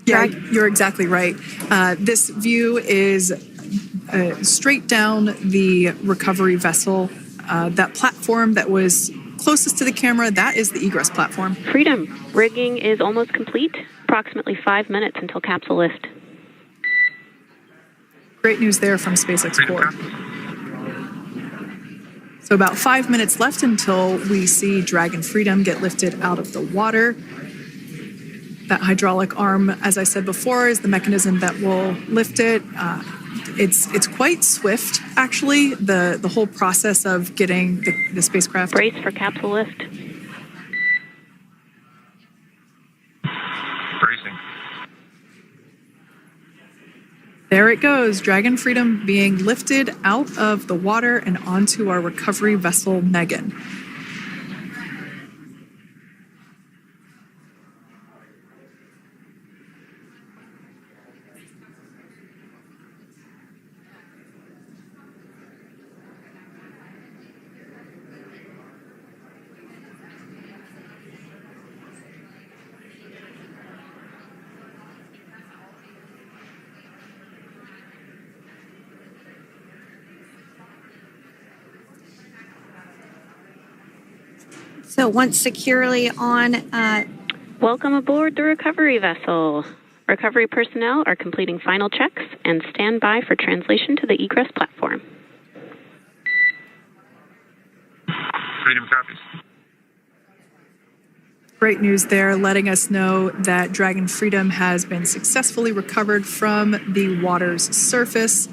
Yeah, you're exactly right. This view is straight down the recovery vessel. That platform that was closest to the camera, that is the egress platform. Freedom. Rigging is almost complete. Approximately 5 minutes until capsule lift. Great news there from SpaceX Core. So about 5 minutes left until we see Dragon Freedom get lifted out of the water. That hydraulic arm, as I said before, is the mechanism that will lift it. It's quite swift, actually, the whole process of getting the spacecraft. Brace for capsule lift. Bracing. There it goes, Dragon Freedom being lifted out of the water and onto our recovery vessel, Megan. So once securely on... Welcome aboard the recovery vessel. Recovery personnel are completing final checks and stand by for translation to the egress platform. Freedom copies. Great news there, letting us know that Dragon Freedom has been successfully recovered from the water's surface.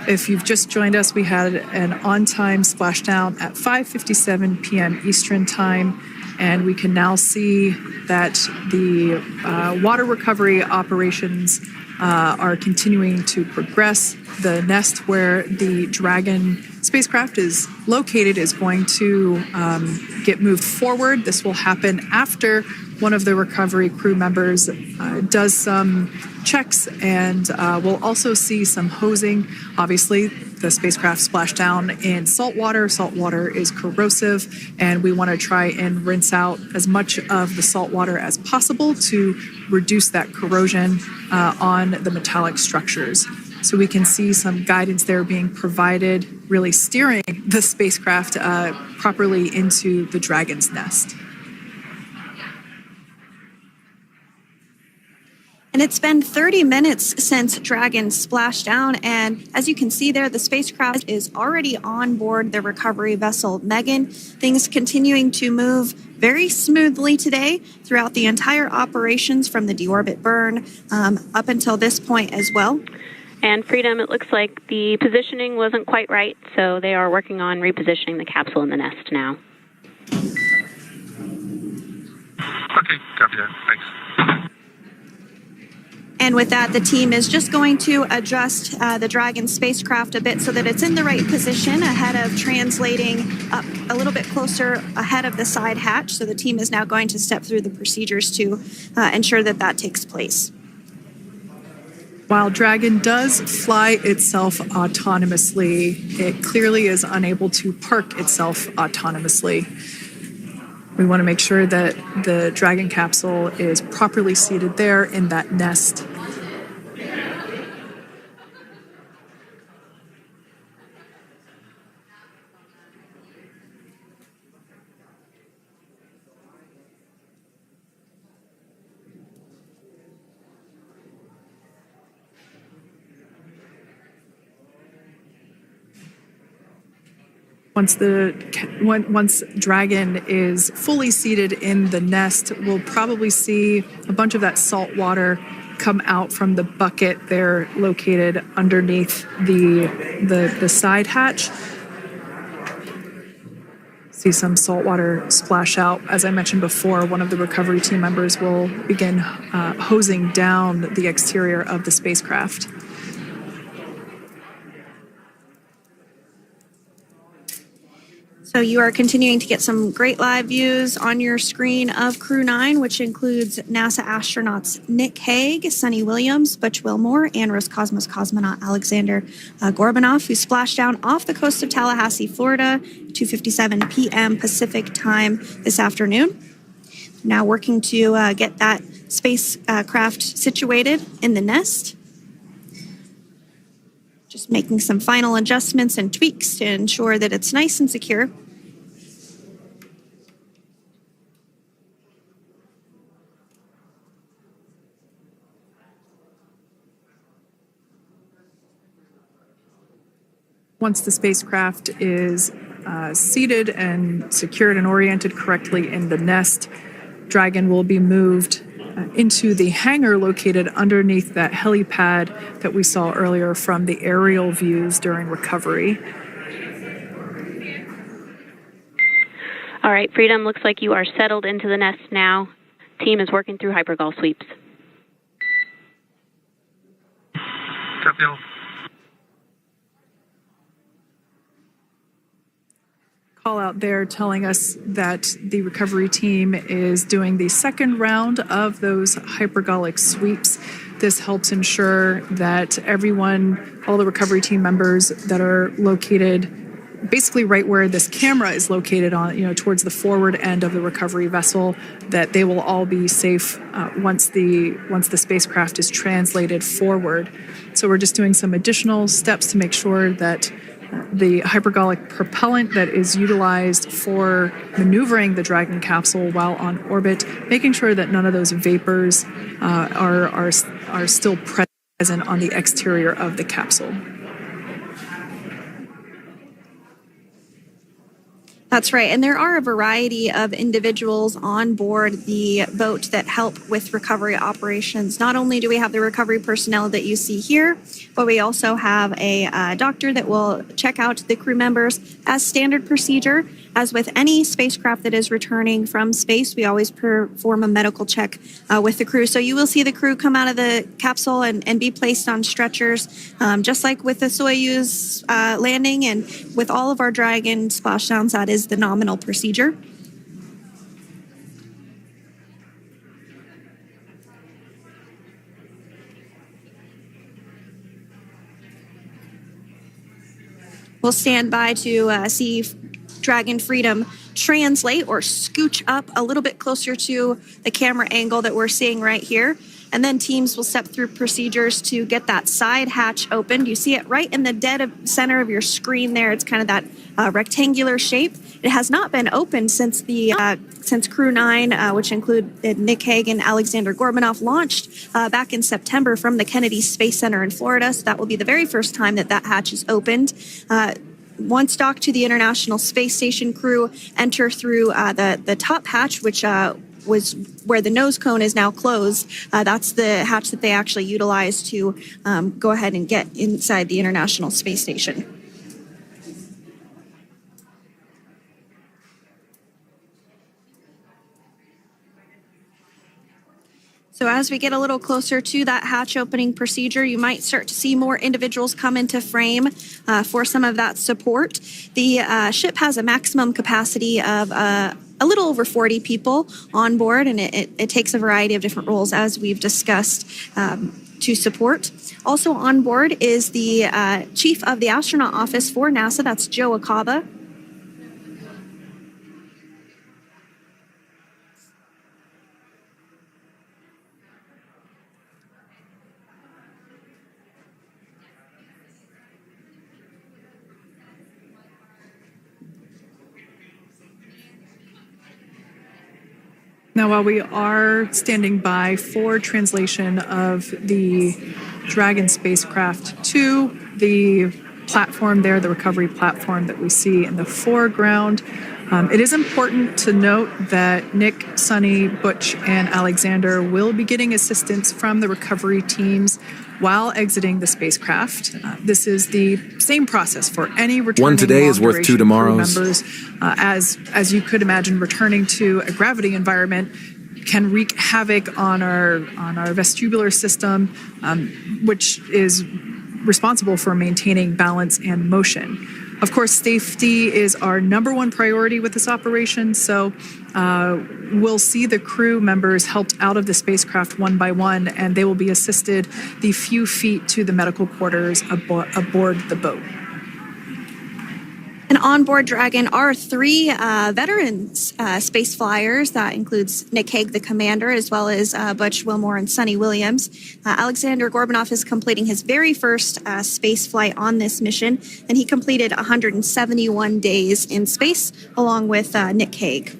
If you've just joined us, we had an on-time splashdown at 5:57 p.m. Eastern Time, and we can now see that the water recovery operations are continuing to progress. The nest where the Dragon spacecraft is located is going to get moved forward. This will happen after one of the recovery crew members does some checks, and we'll also see some hosing. Obviously, the spacecraft splashed down in salt water. Salt water is corrosive, and we want to try and rinse out as much of the salt water as possible to reduce that corrosion on the metallic structures. So we can see some guidance there being provided, really steering the spacecraft properly into the Dragon's nest. And it's been 30 minutes since Dragon splashed down, and as you can see there, the spacecraft is already on board the recovery vessel Megan. Things continuing to move very smoothly today throughout the entire operations from the deorbit burn up until this point as well. And Freedom, it looks like the positioning wasn't quite right, so they are working on repositioning the capsule in the nest now. Okay, copy that. Thanks. And with that, the team is just going to adjust the Dragon spacecraft a bit so that it's in the right position ahead of translating up a little bit closer ahead of the side hatch. So the team is now going to step through the procedures to ensure that that takes place. While Dragon does fly itself autonomously, it clearly is unable to park itself autonomously. We want to make sure that the Dragon capsule is properly seated there in that nest. Once Dragon is fully seated in the nest, we'll probably see a bunch of that salt water come out from the bucket there located underneath the side hatch. See some salt water splash out. As I mentioned before, one of the recovery team members will begin hosing down the exterior of the spacecraft. So you are continuing to get some great live views on your screen of Crew-9, which includes NASA astronauts Nick Hague, Suni Williams, Butch Wilmore, and Roscosmos cosmonaut Aleksandr Gorbunov, who splashed down off the coast of Tallahassee, Florida, 2:57 p.m. Pacific time this afternoon. Now working to get that spacecraft situated in the nest. Just making some final adjustments and tweaks to ensure that it's nice and secure. Once the spacecraft is seated and secured and oriented correctly in the nest, Dragon will be moved into the hangar located underneath that helipad that we saw earlier from the aerial views during recovery. All right, Freedom, looks like you are settled into the nest now. Team is working through hypergol sweeps. Copy all. Call out there telling us that the recovery team is doing the second round of those hypergolic sweeps. This helps ensure that everyone, all the recovery team members that are located basically right where this camera is located on, towards the forward end of the recovery vessel, that they will all be safe once the spacecraft is translated forward. So we're just doing some additional steps to make sure that the hypergolic propellant that is utilized for maneuvering the Dragon capsule while on orbit, making sure that none of those vapors are still present on the exterior of the capsule. That's right. And there are a variety of individuals on board the boat that help with recovery operations. Not only do we have the recovery personnel that you see here, but we also have a doctor that will check out the crew members as standard procedure. As with any spacecraft that is returning from space, we always perform a medical check with the crew. So you will see the crew come out of the capsule and be placed on stretchers, just like with the Soyuz landing and with all of our Dragon splashdowns. That is the nominal procedure. We'll stand by to see Dragon Freedom translate or scooch up a little bit closer to the camera angle that we're seeing right here. And then teams will step through procedures to get that side hatch opened. You see it right in the center of your screen there. It's kind of that rectangular shape. It has not been opened since Crew-9, which include Nick Hague and Aleksandr Gorbunov, launched back in September from the Kennedy Space Center in Florida. So that will be the very first time that hatch is opened. Once docked to the International Space Station, crew enter through the top hatch, which was where the nose cone is now closed. That's the hatch that they actually utilize to go ahead and get inside the International Space Station. So as we get a little closer to that hatch opening procedure, you might start to see more individuals come into frame for some of that support. The ship has a maximum capacity of a little over 40 people on board, and it takes a variety of different roles, as we've discussed, to support. Also on board is the chief of the astronaut office for NASA, that's Joe Acaba. Now, while we are standing by for translation of the Dragon spacecraft to the platform there, the recovery platform that we see in the foreground, it is important to note that Nick, Suni, Butch, and Alexander will be getting assistance from the recovery teams while exiting the spacecraft. This is the same process for any returning one today is worth two tomorrows. Crew members. As you could imagine, returning to a gravity environment can wreak havoc on our vestibular system, which is responsible for maintaining balance and motion. Of course, safety is our number one priority with this operation, so we'll see the crew members helped out of the spacecraft one by one, and they will be assisted the few feet to the medical quarters aboard the boat. And on board Dragon are three veteran space flyers. That includes Nick Hague, the commander, as well as Butch Wilmore and Suni Williams. Aleksandr Gorbunov is completing his very first space flight on this mission, and he completed 171 days in space along with Nick Hague.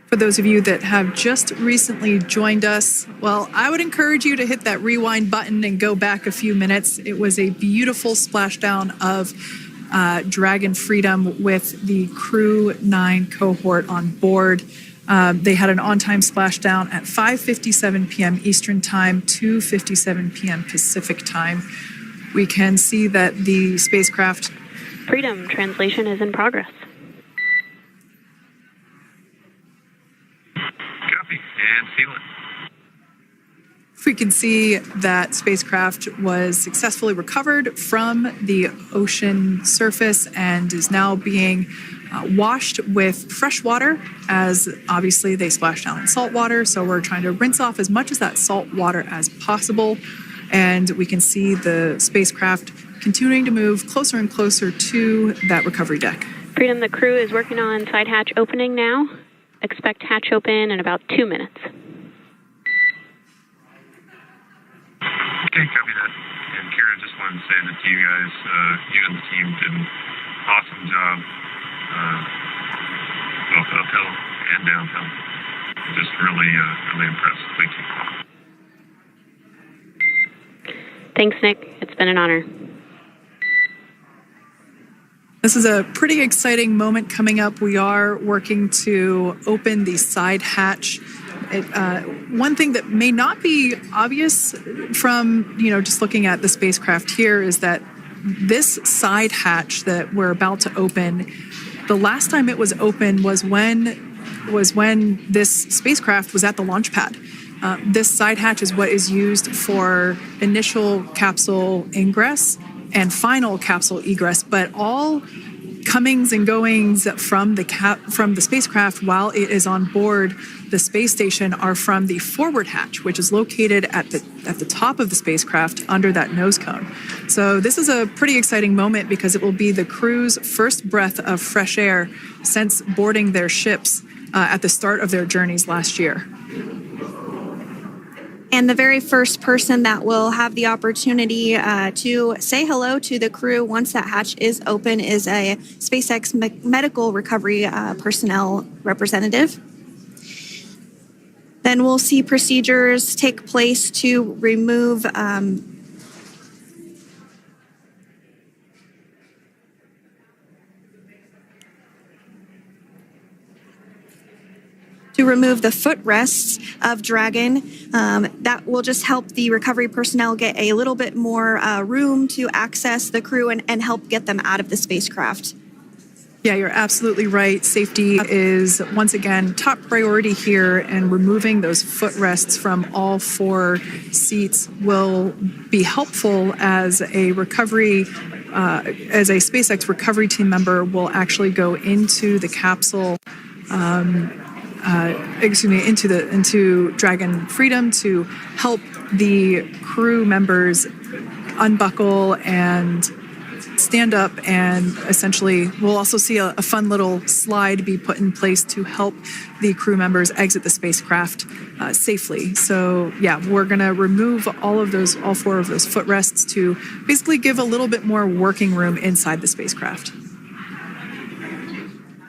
For those of you that have just recently joined us, well, I would encourage you to hit that rewind button and go back a few minutes. It was a beautiful splashdown of Dragon Freedom with the Crew-9 cohort on board. They had an on-time splashdown at 5:57 p.m. Eastern Time, 2:57 p.m. Pacific Time. We can see that the spacecraft... Freedom translation is in progress. And seal it. We can see that spacecraft was successfully recovered from the ocean surface and is now being washed with fresh water, as obviously they splashed down in salt water. So we're trying to rinse off as much of that salt water as possible. And we can see the spacecraft continuing to move closer and closer to that recovery deck. Freedom, the crew is working on side hatch opening now. Expect hatch open in about 2 minutes. Okay, copy that. And Kira, just wanted to say that to you guys, you and the team did an awesome job, both uphill and downhill. Just really impressed. Thank you. Thanks, Nick. It's been an honor. This is a pretty exciting moment coming up. We are working to open the side hatch. One thing that may not be obvious from, just looking at the spacecraft here is that this side hatch that we're about to open, the last time it was open was when this spacecraft was at the launch pad. This side hatch is what is used for initial capsule ingress and final capsule egress, but all comings and goings from the spacecraft while it is on board the space station are from the forward hatch, which is located at the top of the spacecraft under that nose cone. So this is a pretty exciting moment because it will be the crew's first breath of fresh air since boarding their ships at the start of their journeys last year. And the very first person that will have the opportunity to say hello to the crew once that hatch is open is a SpaceX medical recovery personnel representative. Then we'll see procedures take place to remove the footrests of Dragon. That will just help the recovery personnel get a little bit more room to access the crew and help get them out of the spacecraft. Yeah, you're absolutely right. Safety is, once again, top priority here, and removing those footrests from all 4 seats will be helpful as a SpaceX recovery team member will actually go into the capsule, into Dragon Freedom to help the crew members unbuckle and stand up, and essentially we'll also see a fun little slide be put in place to help the crew members exit the spacecraft safely. So yeah, we're going to remove all 4 of those footrests to basically give a little bit more working room inside the spacecraft.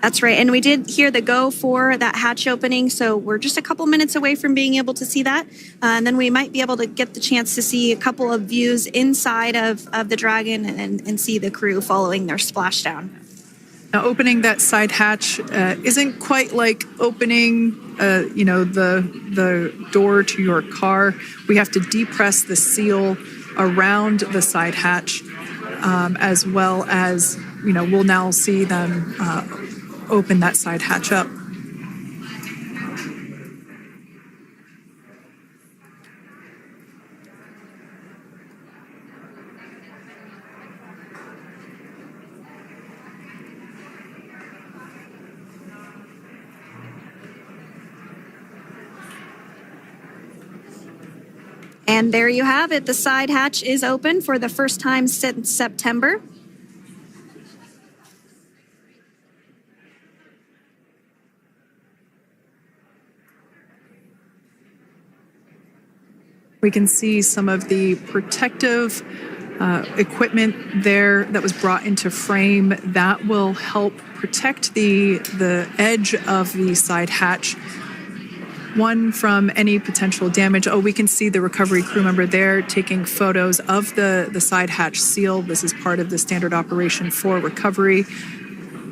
That's right. And we did hear the go for that hatch opening, so we're just a couple minutes away from being able to see that. And then we might be able to get the chance to see a couple of views inside of the Dragon and see the crew following their splashdown. Now, opening that side hatch isn't quite like opening, the door to your car. We have to depress the seal around the side hatch, as well as, we'll now see them open that side hatch up. And there you have it. The side hatch is open for the first time since September. We can see some of the protective equipment there that was brought into frame that will help protect the edge of the side hatch, one from any potential damage. Oh, we can see the recovery crew member there taking photos of the side hatch seal. This is part of the standard operation for recovery.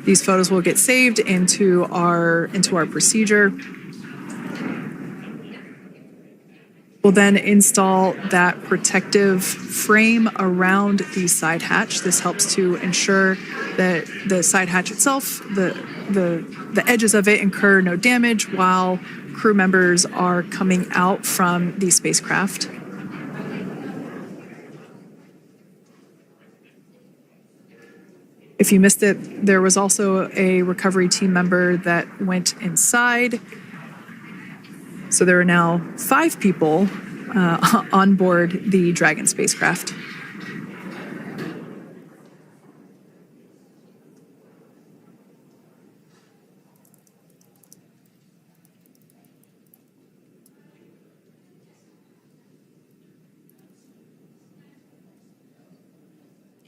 These photos will get saved into our procedure. We'll then install that protective frame around the side hatch. This helps to ensure that the side hatch itself, the edges of it, incur no damage while crew members are coming out from the spacecraft. If you missed it, there was also a recovery team member that went inside. So there are now 5 people on board the Dragon spacecraft.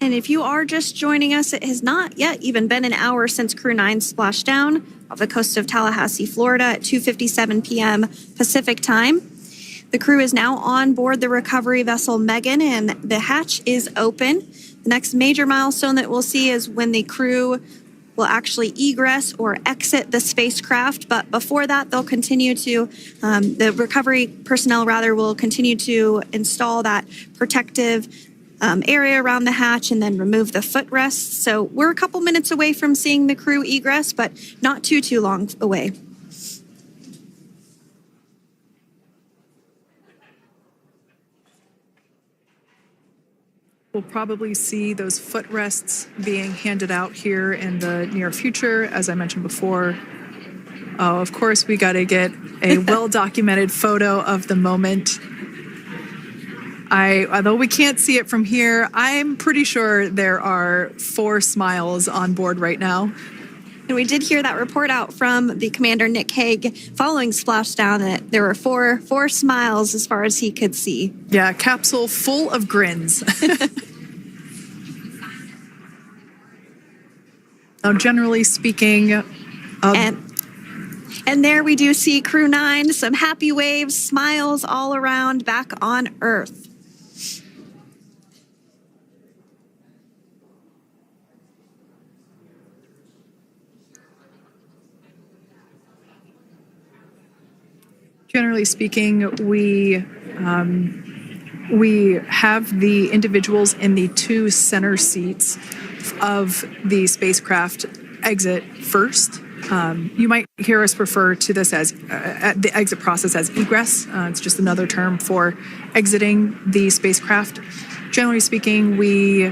And if you are just joining us, it has not yet even been an hour since Crew-9 splashed down off the coast of Tallahassee, Florida at 2:57 p.m. Pacific time. The crew is now on board the recovery vessel Megan, and the hatch is open. The next major milestone that we'll see is when the crew will actually egress or exit the spacecraft. But before that, they'll continue to, the recovery personnel will continue to install that protective area around the hatch and then remove the footrests. So we're a couple minutes away from seeing the crew egress, but not too long away. We'll probably see those footrests being handed out here in the near future, as I mentioned before. Oh, of course, we got to get a well-documented photo of the moment. Although we can't see it from here, I'm pretty sure there are 4 smiles on board right now. And we did hear that report out from the commander, Nick Hague, following splashdown, that there were four smiles as far as he could see. Yeah, capsule full of grins. Now, generally speaking... And there we do see Crew-9, some happy waves, smiles all around back on Earth. Generally speaking, we have the individuals in the 2 center seats of the spacecraft exit first. You might hear us refer to this as the exit process as egress. It's just another term for exiting the spacecraft. Generally speaking, we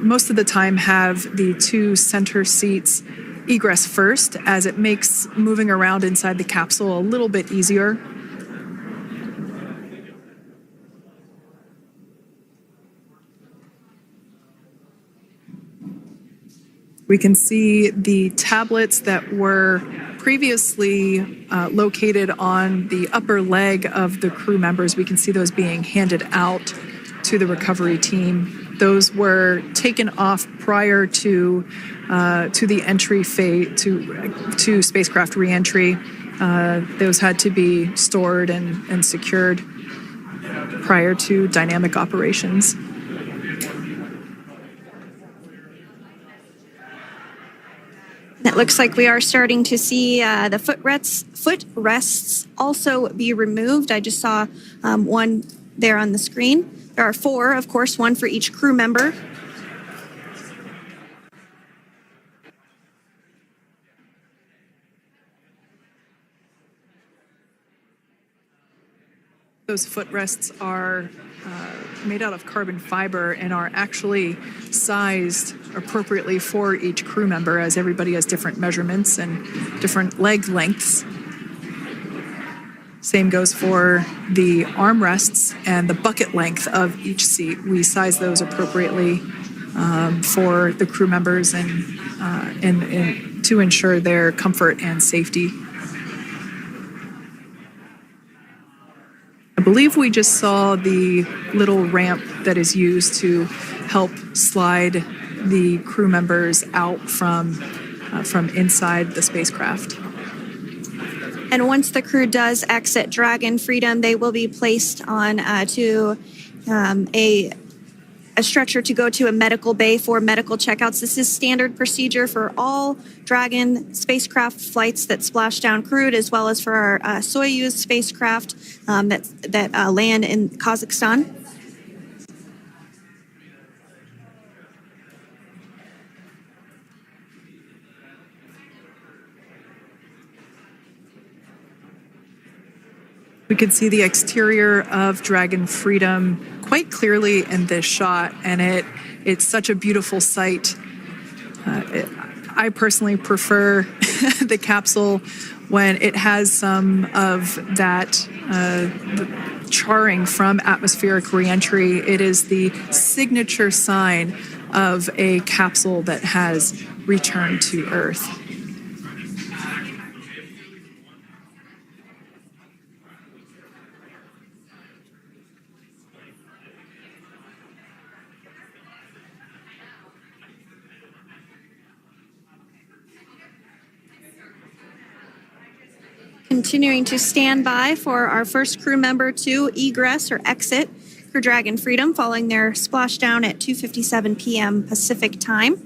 most of the time have the 2 center seats egress first, as it makes moving around inside the capsule a little bit easier. We can see the tablets that were previously located on the upper leg of the crew members. We can see those being handed out to the recovery team. Those were taken off prior to the entry phase, to spacecraft reentry. Those had to be stored and secured prior to dynamic operations. It looks like we are starting to see the footrests also be removed. I just saw one there on the screen. There are 4, of course, 1 for each crew member. Those footrests are made out of carbon fiber and are actually sized appropriately for each crew member, as everybody has different measurements and different leg lengths. Same goes for the armrests and the bucket length of each seat. We size those appropriately for the crew members and to ensure their comfort and safety. I believe we just saw the little ramp that is used to help slide the crew members out from inside the spacecraft. And once the crew does exit Dragon Freedom, they will be placed on to a stretcher to go to a medical bay for medical checkouts. This is standard procedure for all Dragon spacecraft flights that splash down crewed, as well as for our Soyuz spacecraft that land in Kazakhstan. We could see the exterior of Dragon Freedom quite clearly in this shot, and it's such a beautiful sight. I personally prefer the capsule when it has some of that charring from atmospheric reentry. It is the signature sign of a capsule that has returned to Earth. Continuing to stand by for our first crew member to egress or exit Crew Dragon Freedom following their splashdown at 2:57 p.m. Pacific time.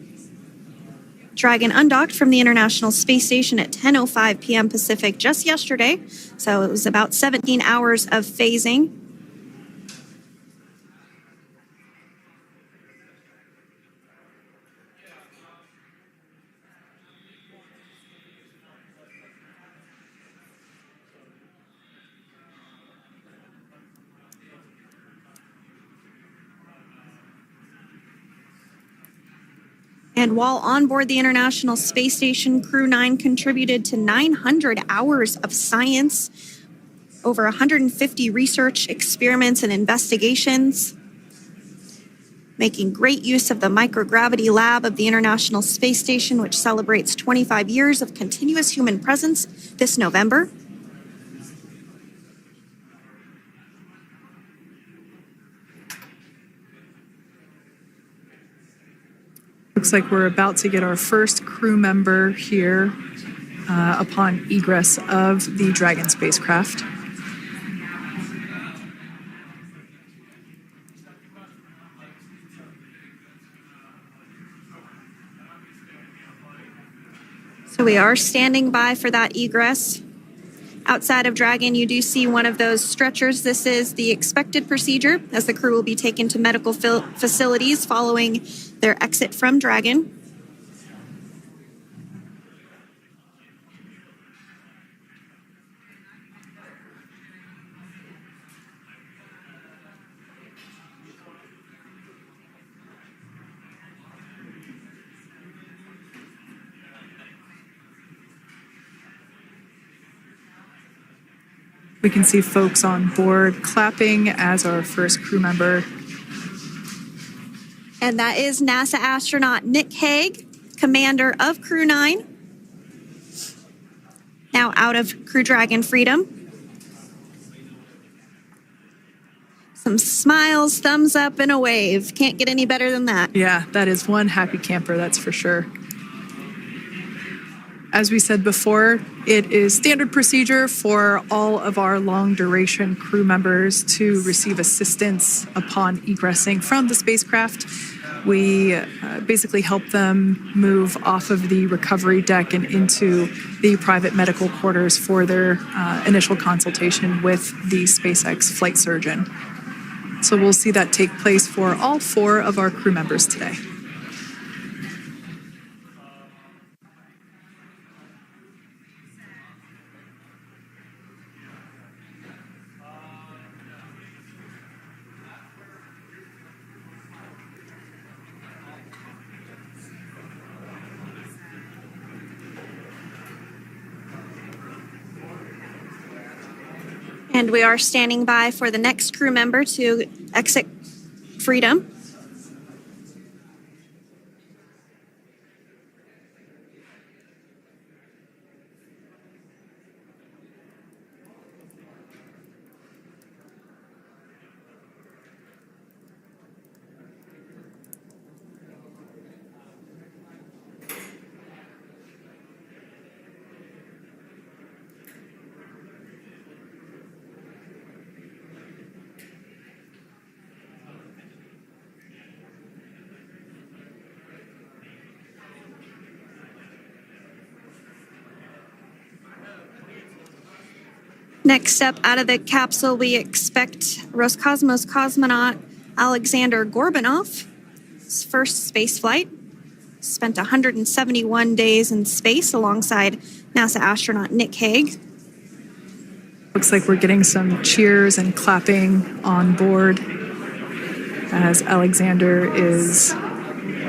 Dragon undocked from the International Space Station at 10:05 p.m. Pacific just yesterday, so it was about 17 hours of phasing. And while on board the International Space Station, Crew-9 contributed to 900 hours of science, over 150 research experiments and investigations, making great use of the microgravity lab of the International Space Station, which celebrates 25 years of continuous human presence this November. Looks like we're about to get our first crew member here upon egress of the Dragon spacecraft. So we are standing by for that egress. Outside of Dragon, you do see one of those stretchers. This is the expected procedure, as the crew will be taken to medical facilities following their exit from Dragon. We can see folks on board clapping as our first crew member. And that is NASA astronaut Nick Hague, commander of Crew-9, now out of Crew Dragon Freedom. Some smiles, thumbs up, and a wave. Can't get any better than that. Yeah, that is one happy camper, that's for sure. As we said before, it is standard procedure for all of our long-duration crew members to receive assistance upon egressing from the spacecraft. We basically help them move off of the recovery deck and into the private medical quarters for their initial consultation with the SpaceX flight surgeon. So we'll see that take place for all 4 of our crew members today. And we are standing by for the next crew member to exit Freedom. Next up out of the capsule, we expect Roscosmos cosmonaut Aleksandr Gorbunov. His first space flight. Spent 171 days in space alongside NASA astronaut Nick Hague. Looks like we're getting some cheers and clapping on board as Alexander is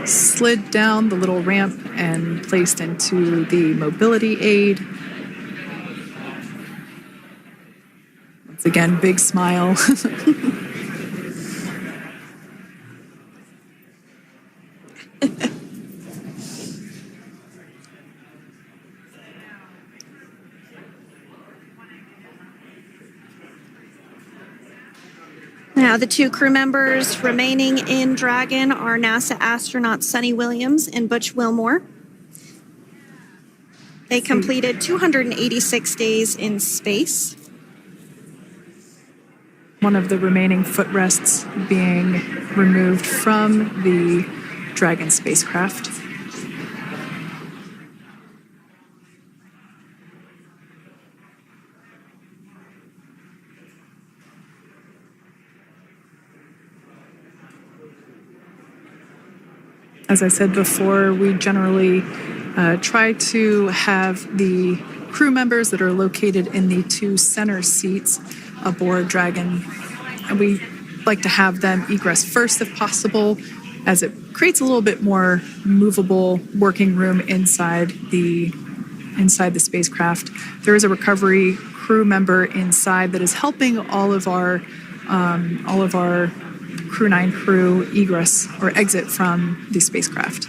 slid down the little ramp and placed into the mobility aid. Once again, big smile. Now, the 2 crew members remaining in Dragon are NASA astronauts Suni Williams and Butch Wilmore. They completed 286 days in space. One of the remaining footrests being removed from the Dragon spacecraft. As I said before, we generally try to have the crew members that are located in the 2 center seats aboard Dragon, and we like to have them egress first if possible, as it creates a little bit more movable working room inside the spacecraft. There is a recovery crew member inside that is helping all of our Crew-9 crew egress or exit from the spacecraft.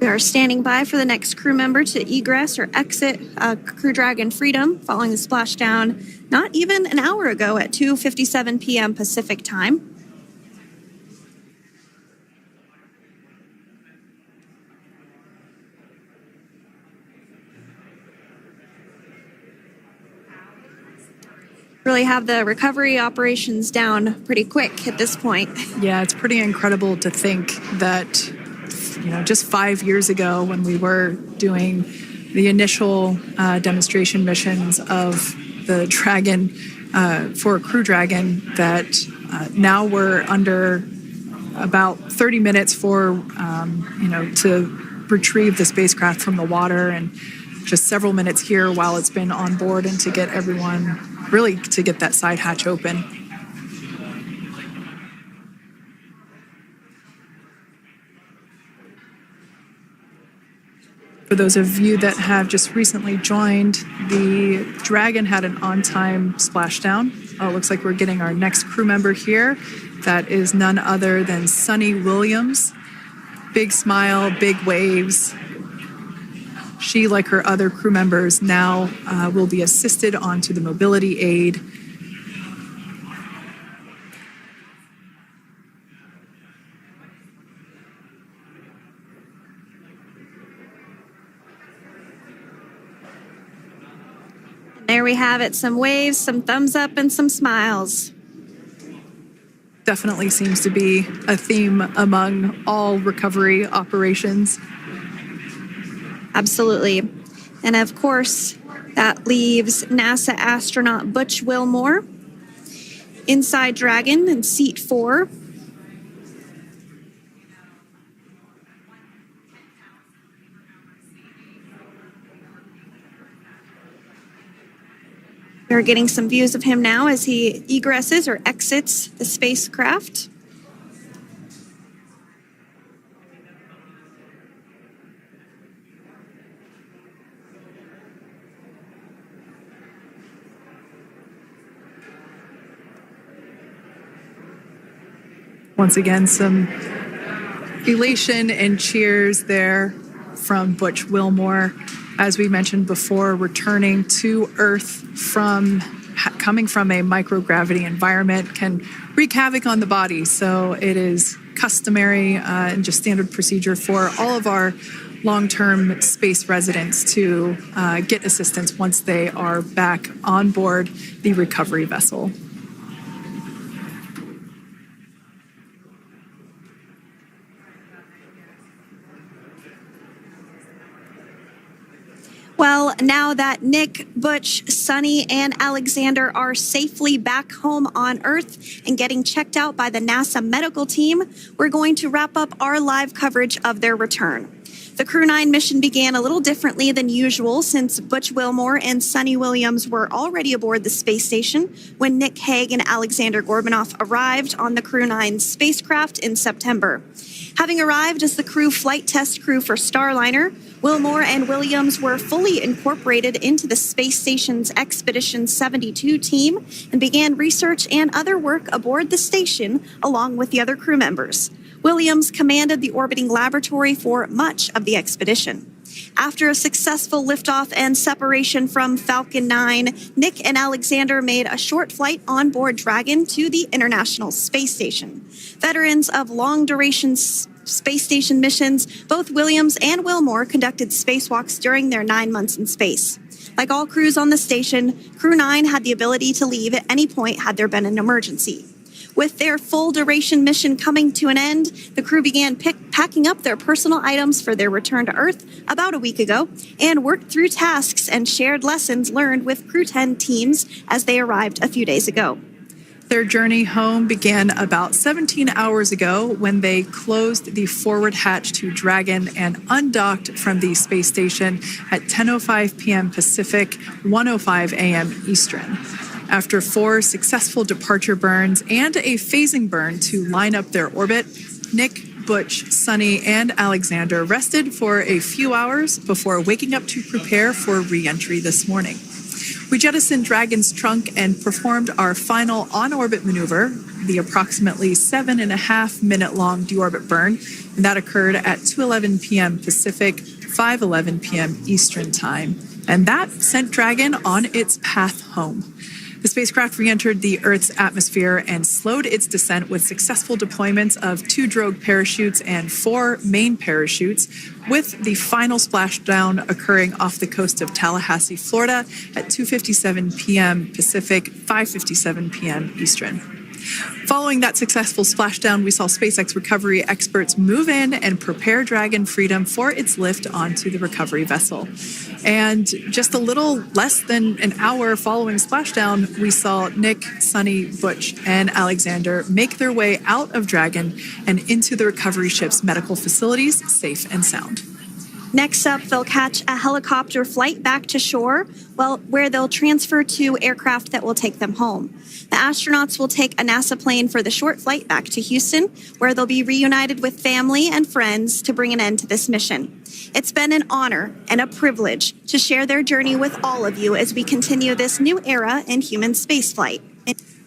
We are standing by for the next crew member to egress or exit Crew Dragon Freedom following the splashdown not even an hour ago at 2:57 p.m. Pacific time. Really have the recovery operations down pretty quick at this point. Yeah, it's pretty incredible to think that just 5 years ago when we were doing the initial demonstration missions of the Dragon for Crew Dragon, that now we're under about 30 minutes for, to retrieve the spacecraft from the water, and just several minutes here while it's been on board, and to get everyone, really to get that side hatch open. For those of you that have just recently joined, the Dragon had an on-time splashdown. It looks like we're getting our next crew member here. That is none other than Suni Williams. Big smile, big waves. She, like her other crew members, now will be assisted onto the mobility aid. There we have it, some waves, some thumbs up, and some smiles. Definitely seems to be a theme among all recovery operations. Absolutely. And of course, that leaves NASA astronaut Butch Wilmore inside Dragon in seat 4. We're getting some views of him now as he egresses or exits the spacecraft. Once again, some elation and cheers there from Butch Wilmore. As we mentioned before, returning to Earth coming from a microgravity environment can wreak havoc on the body. So it is customary and just standard procedure for all of our long-term space residents to get assistance once they are back on board the recovery vessel. Well, now that Nick, Butch, Suni, and Alexander are safely back home on Earth and getting checked out by the NASA medical team, we're going to wrap up our live coverage of their return. The Crew-9 mission began a little differently than usual since Butch Wilmore and Suni Williams were already aboard the space station when Nick Hague and Aleksandr Gorbunov arrived on the Crew-9 spacecraft in September. Having arrived as the crew flight test crew for Starliner, Wilmore and Williams were fully incorporated into the space station's Expedition 72 team and began research and other work aboard the station along with the other crew members. Williams commanded the orbiting laboratory for much of the expedition. After a successful liftoff and separation from Falcon 9, Nick and Alexander made a short flight on board Dragon to the International Space Station. Veterans of long-duration space station missions, both Williams and Wilmore conducted spacewalks during their 9 months in space. Like all crews on the station, Crew-9 had the ability to leave at any point had there been an emergency. With their full duration mission coming to an end, the crew began packing up their personal items for their return to Earth about a week ago and worked through tasks and shared lessons learned with Crew-10 teams as they arrived a few days ago. Their journey home began about 17 hours ago when they closed the forward hatch to Dragon and undocked from the space station at 10:05 p.m. Pacific, 1:05 a.m. Eastern. After 4 successful departure burns and a phasing burn to line up their orbit, Nick, Butch, Suni, and Aleksandr rested for a few hours before waking up to prepare for re-entry this morning. We jettisoned Dragon's trunk and performed our final on-orbit maneuver, the approximately 7.5-minute-long deorbit burn, and that occurred at 2:11 p.m. Pacific, 5:11 p.m. Eastern Time. And that sent Dragon on its path home. The spacecraft re-entered the Earth's atmosphere and slowed its descent with successful deployments of 2 drogue parachutes and 4 main parachutes, with the final splashdown occurring off the coast of Tallahassee, Florida at 2:57 p.m. Pacific, 5:57 p.m. Eastern. Following that successful splashdown, we saw SpaceX recovery experts move in and prepare Dragon Freedom for its lift onto the recovery vessel. And just a little less than an hour following splashdown, we saw Nick, Suni, Butch, and Aleksandr make their way out of Dragon and into the recovery ship's medical facilities, safe and sound. Next up, they'll catch a helicopter flight back to shore, where they'll transfer to aircraft that will take them home. The astronauts will take a NASA plane for the short flight back to Houston, where they'll be reunited with family and friends to bring an end to this mission. It's been an honor and a privilege to share their journey with all of you as we continue this new era in human spaceflight.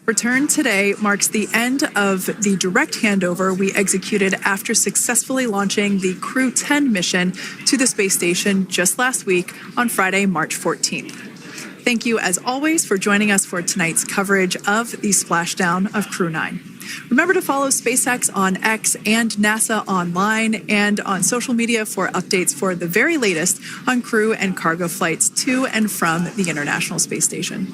Return today marks the end of the direct handover we executed after successfully launching the Crew-10 mission to the space station just last week on Friday, March 14th. Thank you, as always, for joining us for tonight's coverage of the splashdown of Crew-9. Remember to follow SpaceX on X and NASA online and on social media for updates for the very latest on crew and cargo flights to and from the International Space Station.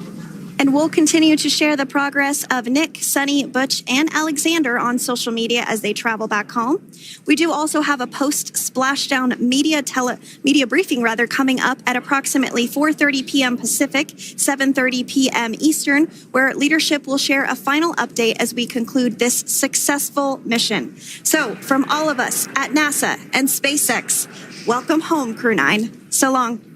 And we'll continue to share the progress of Nick, Suni, Butch, and Aleksandr on social media as they travel back home. We do also have a post-splashdown media briefing coming up at approximately 4:30 p.m. Pacific, 7:30 p.m. Eastern, where leadership will share a final update as we conclude this successful mission. So, from all of us at NASA and SpaceX, welcome home, Crew-9. So long.